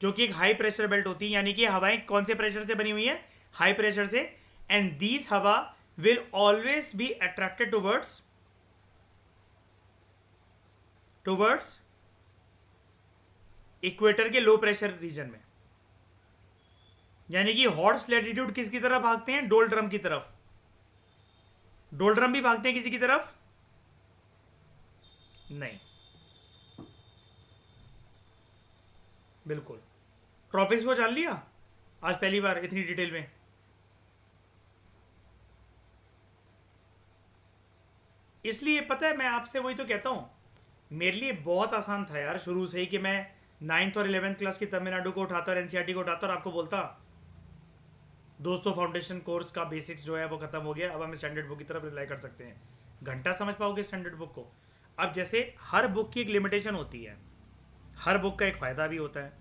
जो कि एक हाई प्रेशर बेल्ट होती है. यानी कि हवाएं कौन से प्रेशर से बनी हुई है? हाई प्रेशर से. एंड दीज हवा will always be attracted towards equator के लो प्रेशर रीजन में. यानी कि हॉर्स लैटिट्यूड किसकी तरफ भागते हैं? डोलड्रम की तरफ. डोलड्रम भी भागते हैं किसी की तरफ? नहीं. बिल्कुल. ट्रॉपिक्स को जान लिया आज पहली बार इतनी डिटेल में. इसलिए पता है, मैं आपसे वही तो कहता हूं, मेरे लिए बहुत आसान था यार शुरू से ही कि मैं 9th और 11th क्लास की तमिलनाडु को उठाता और एनसीईआरटी को उठाता और आपको बोलता दोस्तों फाउंडेशन कोर्स का बेसिक्स जो है वो खत्म हो गया, अब हम स्टैंडर्ड बुक की तरफ रिलाई कर सकते हैं. घंटा समझ पाओगे स्टैंडर्ड बुक को. अब जैसे हर बुक की एक लिमिटेशन होती है, हर बुक का एक फ़ायदा भी होता है.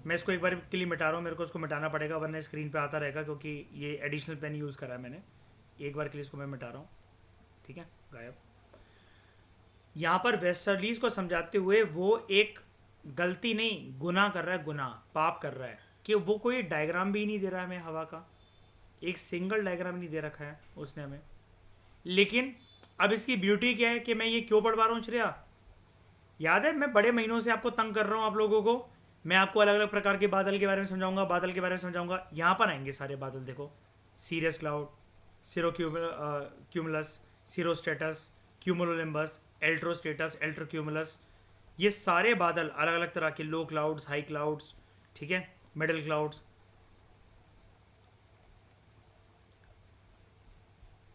मैं इसको एक बार के लिए मिटा रहा हूँ, मेरे को इसको मिटाना पड़ेगा वरना स्क्रीन पे आता रहेगा, क्योंकि ये एडिशनल पेन यूज़ करा है मैंने. एक बार के लिए इसको मैं मिटा रहा हूँ. ठीक है, गायब. यहाँ पर वेस्टर्लीज को समझाते हुए वो एक गलती नहीं, गुनाह कर रहा है, गुनाह पाप कर रहा है कि वो कोई डायग्राम भी नहीं दे रहा है हमें हवा का. एक सिंगल डायग्राम नहीं दे रखा है उसने हमें. लेकिन अब इसकी ब्यूटी क्या है कि मैं ये क्यों पढ़वा रहा हूँ श्रेया? याद है मैं बड़े महीनों से आपको तंग कर रहा हूँ आप लोगों को। मैं आपको अलग अलग प्रकार के बादल के बारे में समझाऊंगा, बादल के बारे में समझाऊंगा। यहाँ पर आएंगे सारे बादल, देखो सीरियस क्लाउड, सिरो क्यूमुलस, सीरोस्टेटस, क्यूमुलोनिम्बस, एल्ट्रोस्टेटस, एल्ट्रोक्यूमुलस, ये सारे बादल अलग अलग तरह के, लो क्लाउड्स, हाई क्लाउड्स, ठीक है, मिडल क्लाउड्स,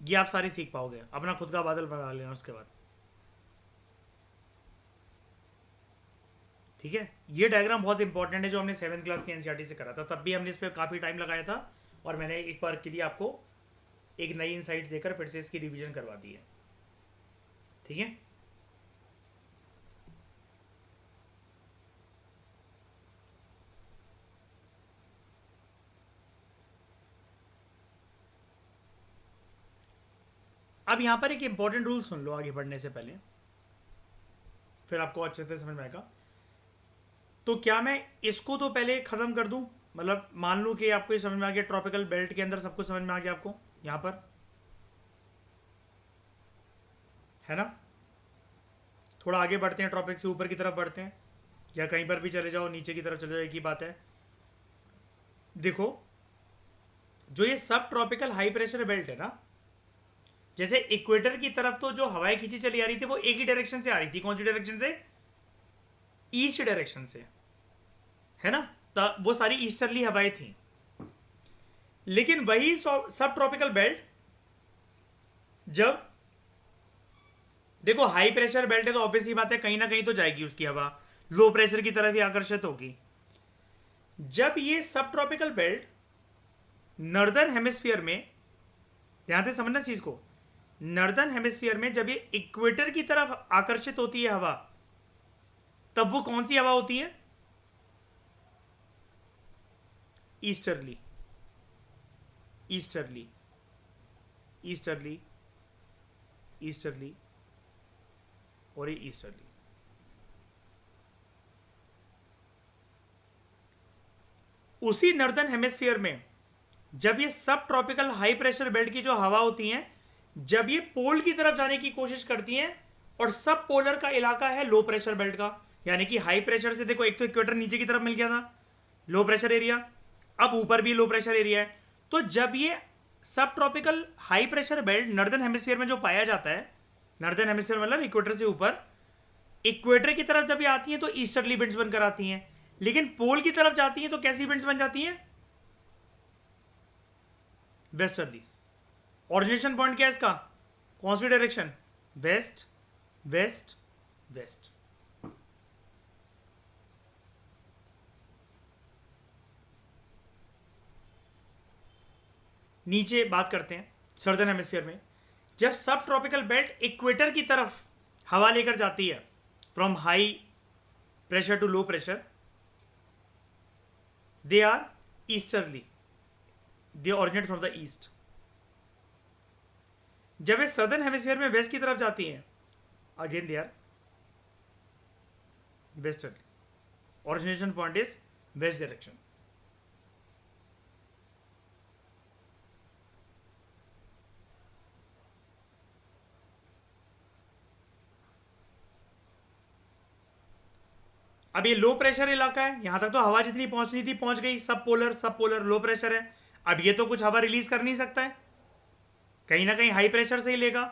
ये आप सारे सीख पाओगे। अपना खुद का बादल बना लेना उसके बाद, ठीक है। ये डायग्राम बहुत इंपॉर्टेंट है जो हमने 7th क्लास की एनसीईआरटी से करा था, तब भी हमने इस पर काफ़ी टाइम लगाया था, और मैंने एक बार के लिए आपको एक नई इनसाइट्स देकर फिर से इसकी रिवीजन करवा दी है, ठीक है। अब यहाँ पर एक इंपॉर्टेंट रूल सुन लो आगे बढ़ने से पहले, फिर आपको अच्छे से समझ में आएगा। तो क्या मैं इसको तो पहले ख़त्म कर दूं, मतलब मान लूँ कि आपको ये समझ में आ गया, ट्रॉपिकल बेल्ट के अंदर सब कुछ समझ में आ गया आपको यहाँ पर, है ना। थोड़ा आगे बढ़ते हैं, ट्रॉपिक से ऊपर की तरफ बढ़ते हैं, या कहीं पर भी चले जाओ, नीचे की तरफ चले जाओ, एक ही बात है। देखो जो ये सब ट्रॉपिकल हाई प्रेशर बेल्ट है ना, जैसे इक्वेटर की तरफ तो जो हवाएं खींची चली आ रही थी वो एक ही डायरेक्शन से आ रही थी। कौन सी डायरेक्शन से? ईस्ट डायरेक्शन से, है ना। वो सारी ईस्टर्ली हवाएं थी। लेकिन वही सब ट्रॉपिकल बेल्ट, जब देखो हाई प्रेशर बेल्ट है तो ऑब्वियस ही बात है कहीं ना कहीं तो जाएगी उसकी हवा, लो प्रेशर की तरफ ही आकर्षित होगी। जब ये सब ट्रॉपिकल बेल्ट नॉर्दर्न हेमिस्फीयर में, ध्यान से समझना चीज को, नॉर्दर्न हेमिस्फीयर में जब ये इक्वेटर की तरफ आकर्षित होती है हवा, तब वो कौन सी हवा होती है? ईस्टर्ली, ईस्टर्ली, ईस्टर्ली, ईस्टर्ली और ये ईस्टर्ली। उसी नॉर्दर्न हेमिस्फीयर में जब ये सब ट्रॉपिकल हाई प्रेशर बेल्ट की जो हवा होती हैं, जब ये पोल की तरफ जाने की कोशिश करती हैं, और सब पोलर का इलाका है लो प्रेशर बेल्ट का, यानी कि हाई प्रेशर से देखो एक तो इक्वेटर नीचे की तरफ मिल गया था, लो प्रेशर एरिया, अब ऊपर भी लो प्रेशर एरिया है। तो जब ये सब tropical high pressure belt northern hemisphere में जो पाया जाता है, नॉर्दर्न हेमिस्फीयर मतलब इक्वेटर से ऊपर, इक्वेटर की तरफ जब ये आती हैं तो ईस्टर्ली विंड्स बनकर आती हैं, लेकिन पोल की तरफ जाती हैं तो कैसी विंड्स बन जाती हैं? वेस्टर्ली। ऑरिजिनेशन पॉइंट क्या है इसका? कौन सी डायरेक्शन? West, west, west. नीचे बात करते हैं सर्दर्न हेमिस्फीयर में, जब सब ट्रॉपिकल बेल्ट इक्वेटर की तरफ हवा लेकर जाती है from high pressure to low pressure, they are easterly, they originate from the east. जब ये सदर्न हेमिस्फीयर में वेस्ट की तरफ जाती हैं, again they are westerly, origination point is west direction. अब ये लो प्रेशर इलाका है, यहां तक तो हवा जितनी पहुंचनी थी पहुंच गई, सब पोलर लो प्रेशर है। अब ये तो कुछ हवा रिलीज कर नहीं सकता है, कहीं ना कहीं हाई प्रेशर से ही लेगा।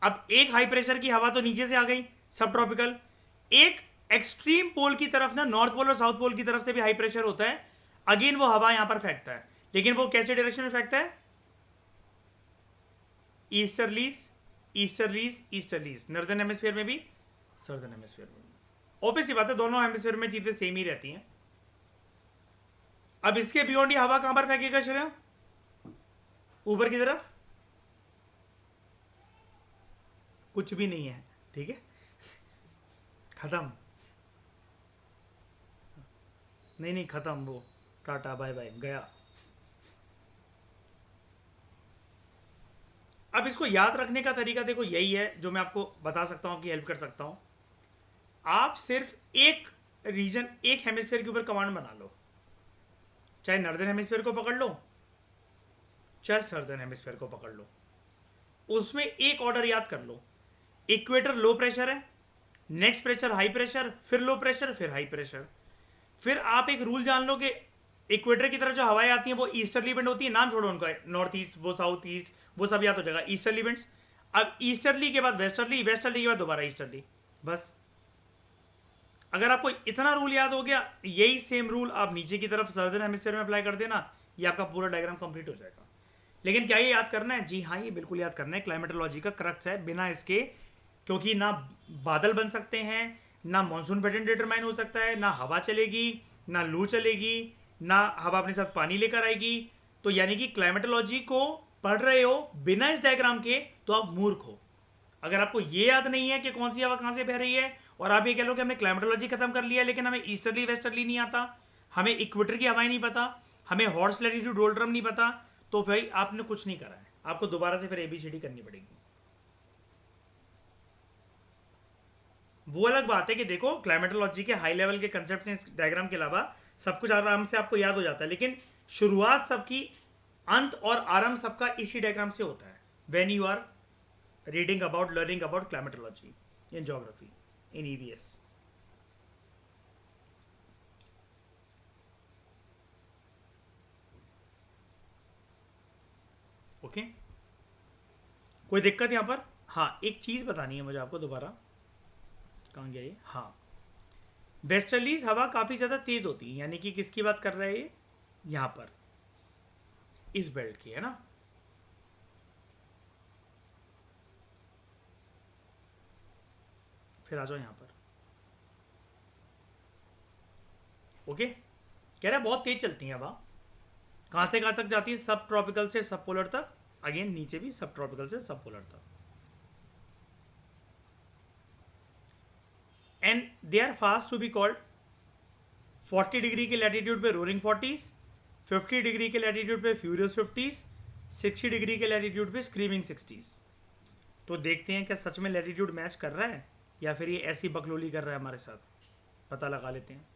अब एक हाई प्रेशर की हवा तो नीचे से आ गई सब ट्रॉपिकल, एक एक्सट्रीम पोल की तरफ ना, नॉर्थ पोल और साउथ पोल की तरफ से भी हाई प्रेशर होता है, अगेन वो हवा यहां पर फेंकता है, लेकिन वो कैसे डायरेक्शन में फेंकता है? Easterlies, easterlies, easterlies, northern hemisphere में भी, सदर्न हेमिस्फीयर में भी। ऑब्वियस बात है दोनों हेमिस्फीयर में चीजें सेम ही रहती हैं। अब इसके बियॉन्ड ये हवा कहां पर फेंकेगा श्रेया? ऊपर की तरफ? कुछ भी नहीं है, ठीक है, खत्म। नहीं नहीं खत्म, वो टाटा बाय बाय गया। अब इसको याद रखने का तरीका देखो यही है जो मैं आपको बता सकता हूं कि हेल्प कर सकता हूं। आप सिर्फ एक रीजन, एक हेमिस्फीयर के ऊपर कमांड बना लो, चाहे नॉर्दर्न हेमिस्फीयर को पकड़ लो चाहे सदर्न हेमिस्फीयर को पकड़ लो, उसमें एक ऑर्डर याद कर लो। इक्वेटर लो प्रेशर है, नेक्स्ट प्रेशर हाई प्रेशर, फिर लो प्रेशर, फिर हाई प्रेशर। फिर आप एक रूल जान लो कि इक्वेटर की तरफ जो हवाएं आती हैं वो ईस्टर्ली विंड होती है, नाम छोड़ो उनका, नॉर्थ ईस्ट, वो साउथ ईस्ट, वो सब याद हो जाएगा, ईस्टर्ली विंड्स। अब ईस्टर्ली के बाद वेस्टर्ली, वेस्टर्ली के बाद दोबारा ईस्टर्ली, बस। अगर आपको इतना रूल याद हो गया, यही सेम रूल आप नीचे की तरफ सर्दर्न हेमिस्फीयर में अप्लाई कर देना, ये आपका पूरा डायग्राम कंप्लीट हो जाएगा। लेकिन क्या ये याद करना है? जी हाँ, ये बिल्कुल याद करना है। क्लाइमेटोलॉजी का क्रक्स है, बिना इसके, क्योंकि ना बादल बन सकते हैं, ना मानसून पैटर्न डिटरमाइन हो सकता है, ना हवा चलेगी, ना लू चलेगी, ना हवा अपने साथ पानी लेकर आएगी। तो यानी कि क्लाइमेटोलॉजी को पढ़ रहे हो बिना इस डायग्राम के तो आप मूर्ख हो। अगर आपको ये याद नहीं है कि कौन सी हवा कहाँ से बह रही है, और आप ये कह लो कि हमने क्लाइमेटोलॉजी खत्म कर लिया लेकिन हमें ईस्टर्ली वेस्टर्ली नहीं आता, हमें इक्वेटर की हवाएं नहीं पता, हमें हॉर्स लैटिट्यूड डोल्ड्रम नहीं पता, तो भाई आपने कुछ नहीं करा है, आपको दोबारा से फिर एबीसीडी करनी पड़ेगी। वो अलग बात है कि देखो क्लाइमेटोलॉजी के हाई लेवल के कंसेप्ट इस डायग्राम के अलावा सब कुछ आराम से आपको याद हो जाता है, लेकिन शुरुआत सबकी, अंत और आरंभ सबका इसी डायग्राम से होता है। When you are reading about, learning about climatology in geography, in EVS. Okay, कोई दिक्कत यहाँ पर? हाँ, एक चीज़ बतानी है मुझे आपको दोबारा, कहाँ गया ये? हाँ, वेस्टर्लीज हवा काफ़ी ज़्यादा तेज़ होती है, यानी कि किसकी बात कर रहा है ये? यहाँ पर इस बेल्ट की, है ना। फिर आ जाओ यहाँ पर। ओके, कह रहा है बहुत तेज चलती है हवा। कहाँ से कहाँ तक जाती है? सब ट्रॉपिकल से सब पोलर तक, अगेन नीचे भी सब ट्रॉपिकल से सब पोलर तक। And they are fast to be called 40 degree के लैटिट्यूड पे रोरिंग 40s, 50 डिग्री के लैटिट्यूड पे फ्यूरियस 50s, 60 डिग्री के लैटिट्यूड पे स्क्रीमिंग 60s। तो देखते हैं क्या सच में लैटिट्यूड मैच कर रहा है या फिर ये ऐसी बकलोली कर रहा है हमारे साथ, पता लगा लेते हैं।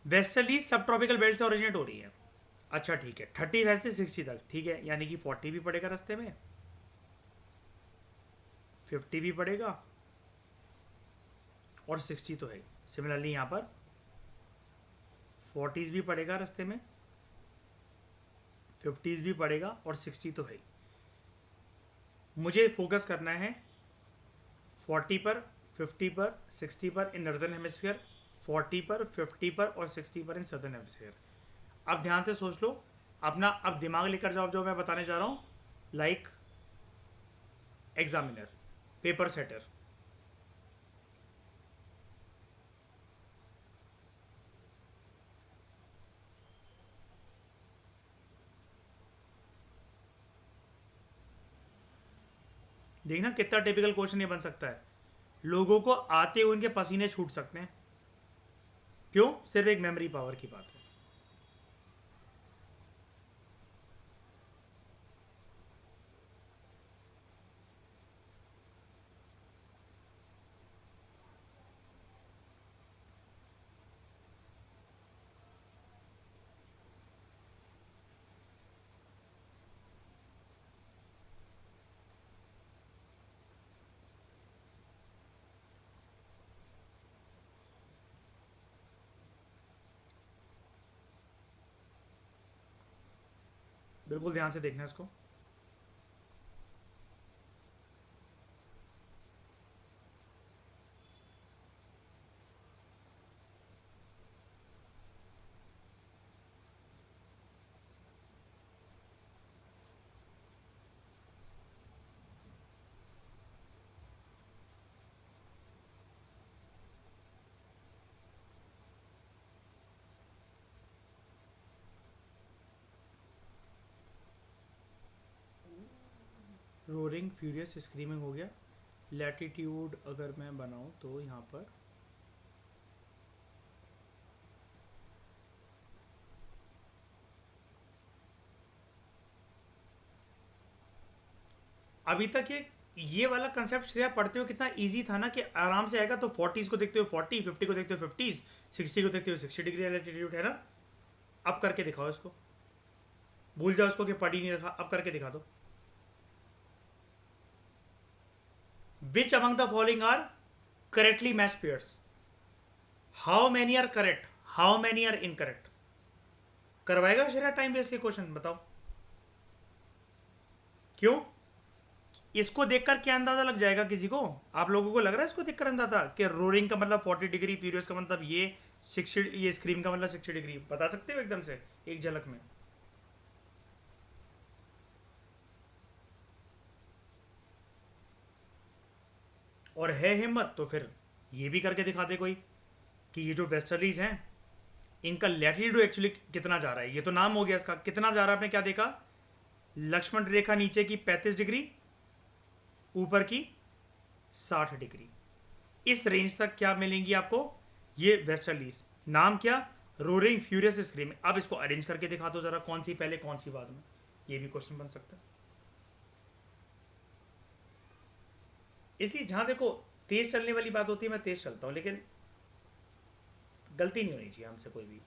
वेस्टर्ली सब ट्रॉपिकल बेल्ट से ओरिजिनेट हो रही है। अच्छा ठीक है, 35 से 60 तक, ठीक है, यानी कि 40 भी पड़ेगा रास्ते में, 50 भी पड़ेगा और 60 तो है। सिमिलरली यहाँ पर 40s भी पड़ेगा रास्ते में, 50s भी पड़ेगा और 60 तो है। मुझे फोकस करना है 40 पर, 50 पर, 60 पर इन नॉर्दर्न हेमिस्फीयर, 40 पर, 50 पर और 60 पर इन सदर्न हेमिस्फीयर। अब ध्यान से सोच लो अपना, अब दिमाग लेकर जाओ जो मैं बताने जा रहा हूँ, लाइक एग्जामिनर, पेपर सेटर। देखना कितना टिपिकल क्वेश्चन ये बन सकता है। लोगों को आते हुए उनके पसीने छूट सकते हैं, क्यों? सिर्फ एक मेमोरी पावर की बात है। बिल्कुल ध्यान से देखना इसको। रोरिंग, फ्यूरियस, स्क्रीमिंग हो गया। लैटिट्यूड अगर मैं बनाऊं तो यहाँ पर अभी तक ये वाला कंसेप्ट श्रेया पढ़ते हो कितना इजी था ना, कि आराम से आएगा। तो 40s को देखते हो 40, 50 को देखते हो 50s, 60 को देखते हो 60 डिग्री लैटिट्यूड, है ना। अब करके दिखाओ इसको, भूल जाओ इसको कि पढ़ ही नहीं रखा, अब करके दिखा दो। Which among the following are correctly match pairs? How many are correct, how many are incorrect? करवाएगा शरीर टाइम बेस्ड के क्वेश्चन, बताओ क्यों? इसको देखकर क्या अंदाजा लग जाएगा किसी को? आप लोगों को लग रहा है इसको देखकर अंदाजा कि रोरिंग का मतलब 40 डिग्री, फ्यूरियस का मतलब ये 60, ये स्क्रीम का मतलब 60 डिग्री? बता सकते हो एकदम से एक झलक में? और है हिम्मत तो फिर ये भी करके दिखा दे कोई कि ये जो वेस्टर्लीज हैं इनका लैटिट्यूड एक्चुअली कितना जा रहा है। ये तो नाम हो गया इसका, कितना जा रहा है आपने क्या देखा? लक्ष्मण रेखा नीचे की 35 डिग्री, ऊपर की 60 डिग्री। इस रेंज तक क्या मिलेंगी आपको? ये वेस्टर्लीज। नाम क्या? Roaring furious scream. अब इसको अरेंज करके दिखा दो जरा, कौन सी पहले कौन सी बाद में। ये भी क्वेश्चन बन सकता है। इसलिए जहां देखो तेज चलने वाली बात होती है मैं तेज चलता हूं, लेकिन गलती नहीं होनी चाहिए हमसे कोई भी।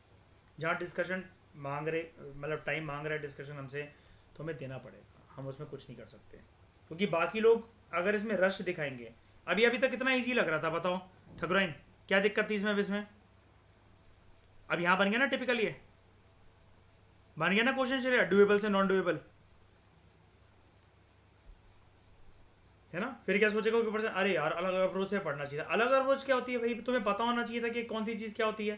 जहाँ डिस्कशन मांग रहे, मतलब टाइम मांग रहा है डिस्कशन हमसे, तो हमें देना पड़ेगा, हम उसमें कुछ नहीं कर सकते। क्योंकि बाकी लोग अगर इसमें रश दिखाएंगे, अभी अभी तक कितना इजी लग रहा था बताओ ठकुराइन, क्या दिक्कत थी इसमें? अब यहाँ बन गया ना टिपिकल, ये बन गया ना क्वेश्चन चलेगा डुएबल से नॉन डुएबल, है ना? फिर क्या सोचेगा कि पर्सन अरे यार अलग अलग अप्रोच से पढ़ना चाहिए था। अलग अप्रोच क्या होती है भाई? तुम्हें पता होना चाहिए था कि कौन सी चीज़ क्या होती है।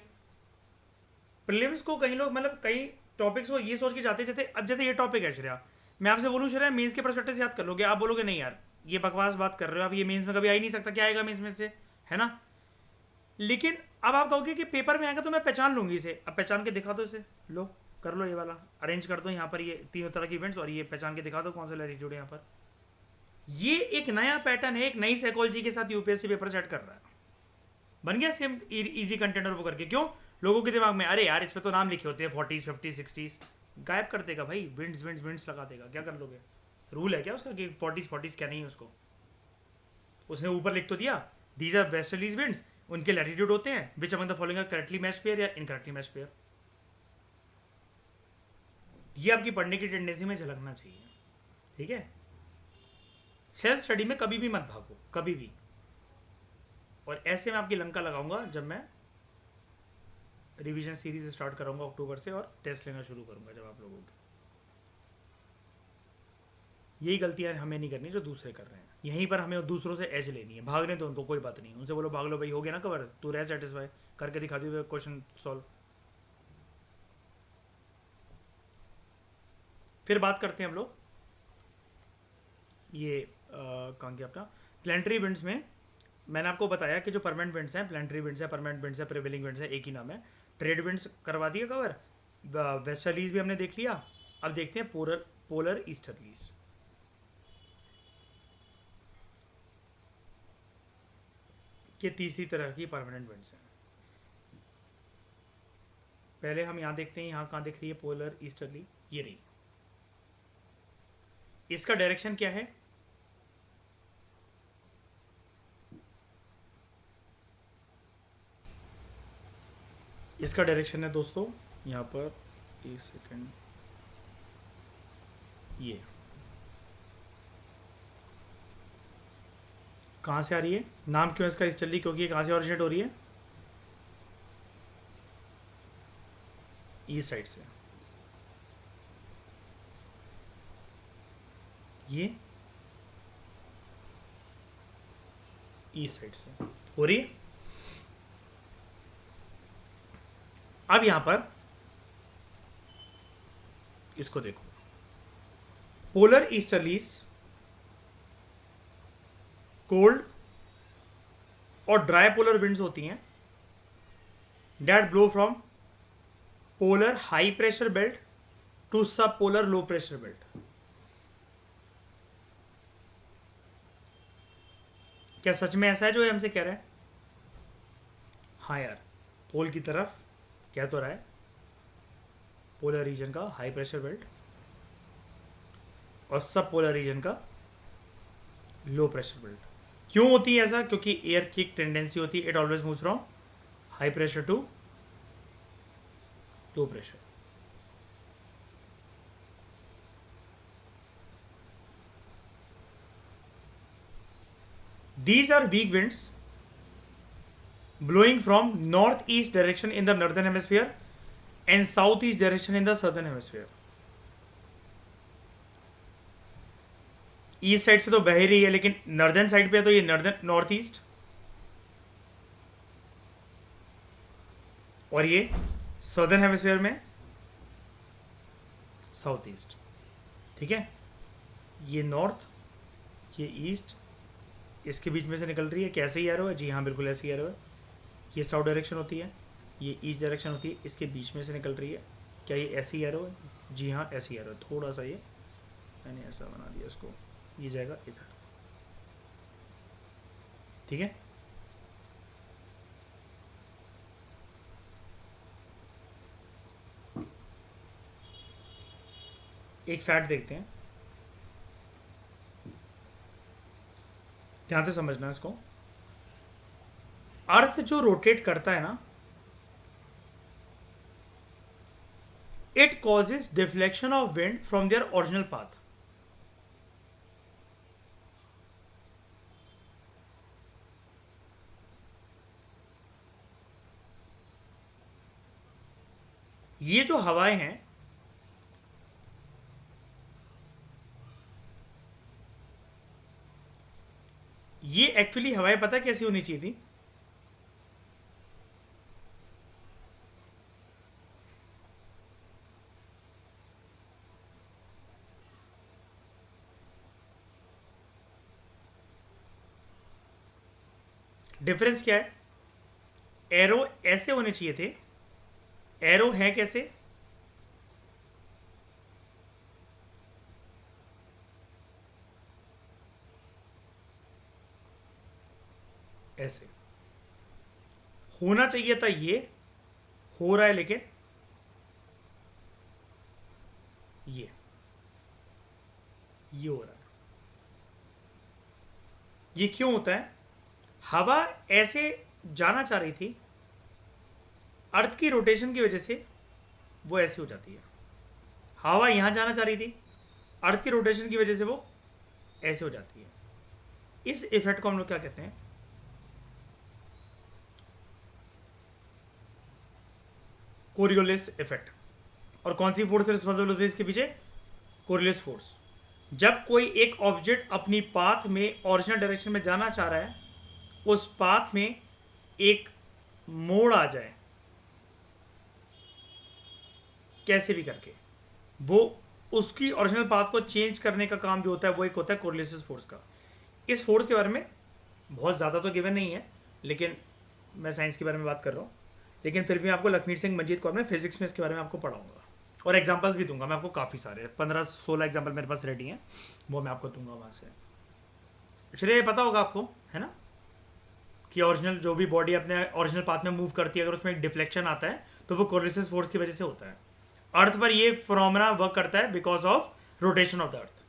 प्रीलिम्स को कई लोग मतलब कई टॉपिक्स को ये सोच के जाते, जैसे अब जैसे ये टॉपिक है श्रेया, मैं आपसे बोलूँ श्रेया मेंस के परस्पेक्टिव से याद कर लोगे, आप बोलोगे नहीं यार ये बकवास बात कर रहे हो आप, ये मेंस में कभी आ ही नहीं सकता, क्या आएगा मेंस में से, है ना? लेकिन अब आप कहोगे कि पेपर में आएगा तो मैं पहचान लूंगी इसे। अब पहचान के दिखा दो इसे, लो कर लो, ये वाला अरेंज कर दो यहाँ पर, ये तीनों तरह के इवेंट्स, और ये पहचान के दिखा दो कौन सा लैटिट्यूड है यहाँ पर। ये एक नया पैटर्न है, एक नई साइकोलॉजी के साथ यूपीएससी पेपर सेट कर रहा है। बन गया सेम इजी कंटेंट, और वो करके क्यों लोगों के दिमाग में अरे यार इस पे तो नाम लिखे होते हैं 40s 50s 60s, गायब कर देगा भाई, विंड्स विंड्स विंड्स लगा देगा, क्या कर लोगे? रूल है क्या उसका कि 40s क्या नहीं है उसको? उसने ऊपर लिख तो दिया दीज आर वेस्टर्लीज विंड्स, उनके लैटिट्यूड होते हैं which among the following are correctly match pair या इनकरेक्टली मैच पेयर। ये आपकी पढ़ने की टेंडेंसी में झलकना चाहिए, ठीक है? सेल्फ स्टडी में कभी भी मत भागो, कभी भी। और ऐसे में आपकी लंका लगाऊंगा जब मैं रिवीजन सीरीज स्टार्ट करूंगा अक्टूबर से, और टेस्ट लेना शुरू करूंगा जब आप लोगों के। यही गलतियां हमें नहीं करनी जो दूसरे कर रहे हैं। यहीं पर हमें दूसरों से एज लेनी है, भागने तो उनको कोई बात नहीं, उनसे बोलो भाग लो भाई, हो गया ना कवर, तू रह सेटिस्फाई, करके दिखा दी क्वेश्चन सॉल्व। फिर बात करते हैं हम लोग ये कहाँ गया अपना प्लानिटरी विंड्स में। मैंने आपको बताया कि जो परमानेंट विंड्स हैं, प्लानिटरी विंड्स है, परमानेंट विंड्स है, प्रिवेलिंग विंड्स है, एक ही नाम है। ट्रेड विंड्स करवा दिया कवर, वेस्टर्लीज भी हमने देख लिया। अब देखते हैं पोलर ईस्टर्लीज। ये तीसरी तरह की परमानेंट विंड्स हैं। पहले हम यहाँ देखते हैं, यहाँ कहाँ दिख रही है पोलर ईस्टर्ली, ये रही। इसका डायरेक्शन क्या है? इसका डायरेक्शन है दोस्तों यहाँ पर, एक सेकेंड, ये कहाँ से आ रही है? नाम क्यों इसका ईस्टर्ली? क्योंकि ये कहाँ से ऑरिजिनेट हो रही है? ईस्ट साइड से। ये ईस्ट साइड से हो रही है। अब यहां पर इसको देखो, पोलर ईस्टर्लीज कोल्ड और ड्राई पोलर विंड्स होती हैं that blow from polar high pressure belt to subpolar low pressure belt. क्या सच में ऐसा है जो ये हमसे कह रहा है? हाँ यार, पोल की तरफ कह तो रहा है पोलर रीजन का हाई प्रेशर बेल्ट, और सब पोलर रीजन का लो प्रेशर बेल्ट। क्यों होती है ऐसा? क्योंकि एयर की एक टेंडेंसी होती है, it always moves from high pressure to low pressure. These are weak winds blowing from northeast direction in the northern hemisphere and southeast direction in the southern hemisphere. East side से तो बह ही रही है, लेकिन northern side पे है तो ये नॉर्दर्न नॉर्थ ईस्ट, और ये सदर्न हेमिस्फीयर में साउथ ईस्ट. ठीक है, ये नॉर्थ, ये ईस्ट, इसके बीच में से निकल रही है. कैसे ही एरो है? जी हाँ, बिल्कुल ऐसे ही एरो है. ये साउथ डायरेक्शन होती है, ये ईस्ट डायरेक्शन होती है, इसके बीच में से निकल रही है. क्या ये ऐसे ही एरो है? जी हाँ, ऐसे ही एरो है. थोड़ा सा ये मैंने ऐसा बना दिया इसको, ये जाएगा इधर. ठीक है, एक फैक्ट देखते हैं, ध्यान से समझना इसको. अर्थ जो रोटेट करता है ना, it causes deflection of wind from their original path. ये जो हवाएं हैं, ये एक्चुअली हवाएं पता कैसी होनी चाहिए थी? डिफरेंस क्या है? एरो ऐसे होने चाहिए थे. एरो है कैसे? ऐसे होना चाहिए था. ये हो रहा है, लेकिन ये हो रहा है. ये क्यों होता है? हवा ऐसे जाना चाह रही थी, अर्थ की रोटेशन की वजह से वो ऐसे हो जाती है. हवा यहां जाना चाह रही थी, अर्थ की रोटेशन की वजह से वो ऐसे हो जाती है. इस इफेक्ट को हम लोग क्या कहते हैं? Coriolis effect. और कौन सी फोर्स रिस्पॉन्सिबल होती है इसके पीछे? Coriolis force. जब कोई एक ऑब्जेक्ट अपनी पाथ में ओरिजिनल डायरेक्शन में जाना चाह रहा है, उस पाथ में एक मोड़ आ जाए कैसे भी करके, वो उसकी ओरिजिनल पाथ को चेंज करने का काम जो होता है वो एक होता है कोरियोलिस फोर्स का. इस फोर्स के बारे में बहुत ज़्यादा तो गिवन नहीं है, लेकिन मैं साइंस के बारे में बात कर रहा हूँ. लेकिन फिर भी आपको लखमीर सिंह मंजीत कौर में फिजिक्स में इसके बारे में आपको पढ़ाऊंगा, और एग्जांपल्स भी दूंगा मैं आपको. काफ़ी सारे 15-16 एग्जांपल मेरे पास रेडी हैं, वो मैं आपको दूंगा वहाँ से. चलिए, पता होगा आपको, है ना, कि ओरिजिनल जो भी बॉडी अपने ओरिजिनल पाथ में मूव करती है, अगर उसमें एक डिफ्लेक्शन आता है तो वो कोरियोलिस फोर्स की वजह से होता है. अर्थ पर ये फिनोमेना वर्क करता है because of rotation of the earth.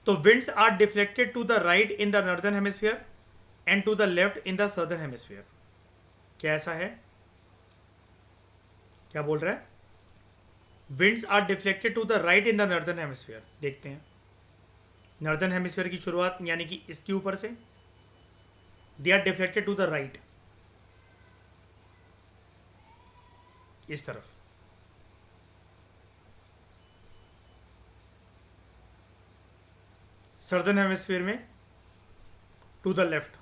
तो winds are deflected to the right in the northern hemisphere and to the left in the southern hemisphere. क्या ऐसा है? क्या बोल रहा है? Winds are deflected to the right in the northern hemisphere. देखते हैं, नॉर्दर्न हेमिस्फीयर की शुरुआत यानी कि इसके ऊपर से, they are deflected to the right, इस तरफ. सदर्न हेमिस्फीयर में टू द लेफ्ट.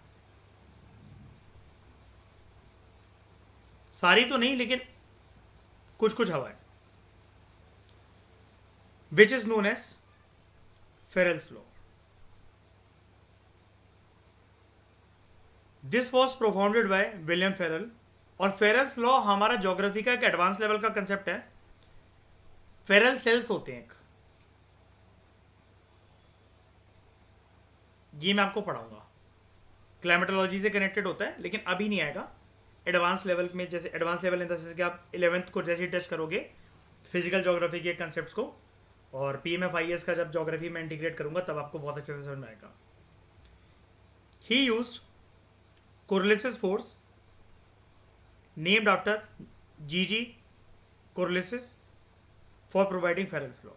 सारी तो नहीं, लेकिन कुछ कुछ हवा है. Which is known as Ferrel's law. This was propounded by William Ferrel. और फेरेल्स लॉ हमारा ज्योग्राफी का एक एडवांस लेवल का कंसेप्ट है. फेरल सेल्स होते हैं, ये मैं आपको पढ़ाऊंगा. क्लाइमेटोलॉजी से कनेक्टेड होता है, लेकिन अभी नहीं आएगा. एडवांस लेवल में, जैसे advance level in the sense कि आप 11th को जैसे ही टच करोगे फिजिकल ज्योग्राफी के कंसेप्ट्स को, और PMFIS का जब ज्योग्राफी में इंटीग्रेट करूंगा तब आपको बहुत अच्छे से समझ में आएगा. He used Coriolis force named after G.G. Coriolis for providing Ferrel's law.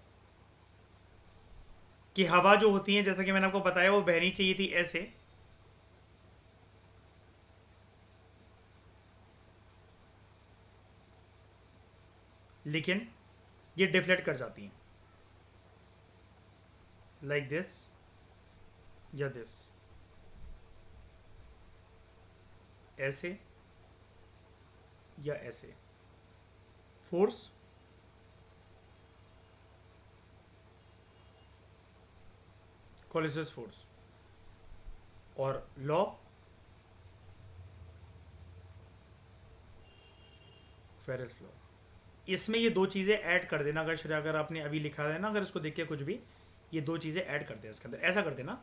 कि हवा जो होती है, जैसा कि मैंने आपको बताया, वो बहनी चाहिए थी ऐसे, लेकिन ये डिफ्लेक्ट कर जाती हैं, लाइक दिस या दिस, ऐसे या ऐसे। फोर्स कोलिसिस फोर्स, और लॉ फेरिस लॉ। इसमें ये दो चीज़ें ऐड कर देना, अगर आपने अभी लिखा है ना, अगर इसको देख के कुछ भी ये दो चीज़ें ऐड करते हैं इसके अंदर, ऐसा कर देना,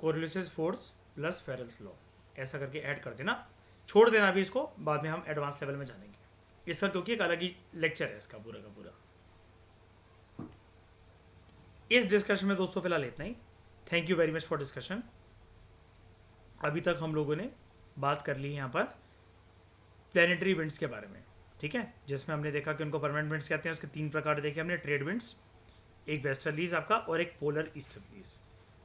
कोरियोलिसिस फोर्स प्लस फेरल्स लॉ, ऐसा करके ऐड कर देना। छोड़ देना अभी इसको, बाद में हम एडवांस लेवल में जानेंगे इसका, क्योंकि एक अलग ही लेक्चर है इसका पूरा का पूरा। इस डिस्कशन में दोस्तों फिलहाल इतना ही। Thank you very much for discussion. अभी तक हम लोगों ने बात कर ली यहाँ पर प्लानिटरी विंड्स के बारे में, ठीक है, जिसमें हमने देखा कि उनको परमानेंट विंड्स कहते हैं। उसके 3 प्रकार देखे हमने, ट्रेड विंड्स, एक वेस्टर्लीज आपका, और एक पोलर ईस्टर्लीज।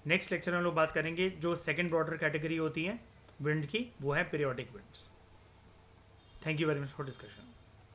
नेक्स्ट लेक्चर में हम लोग बात करेंगे जो सेकंड ब्रॉडर कैटेगरी होती है विंड की, वो है periodic winds. Thank you very much for discussion.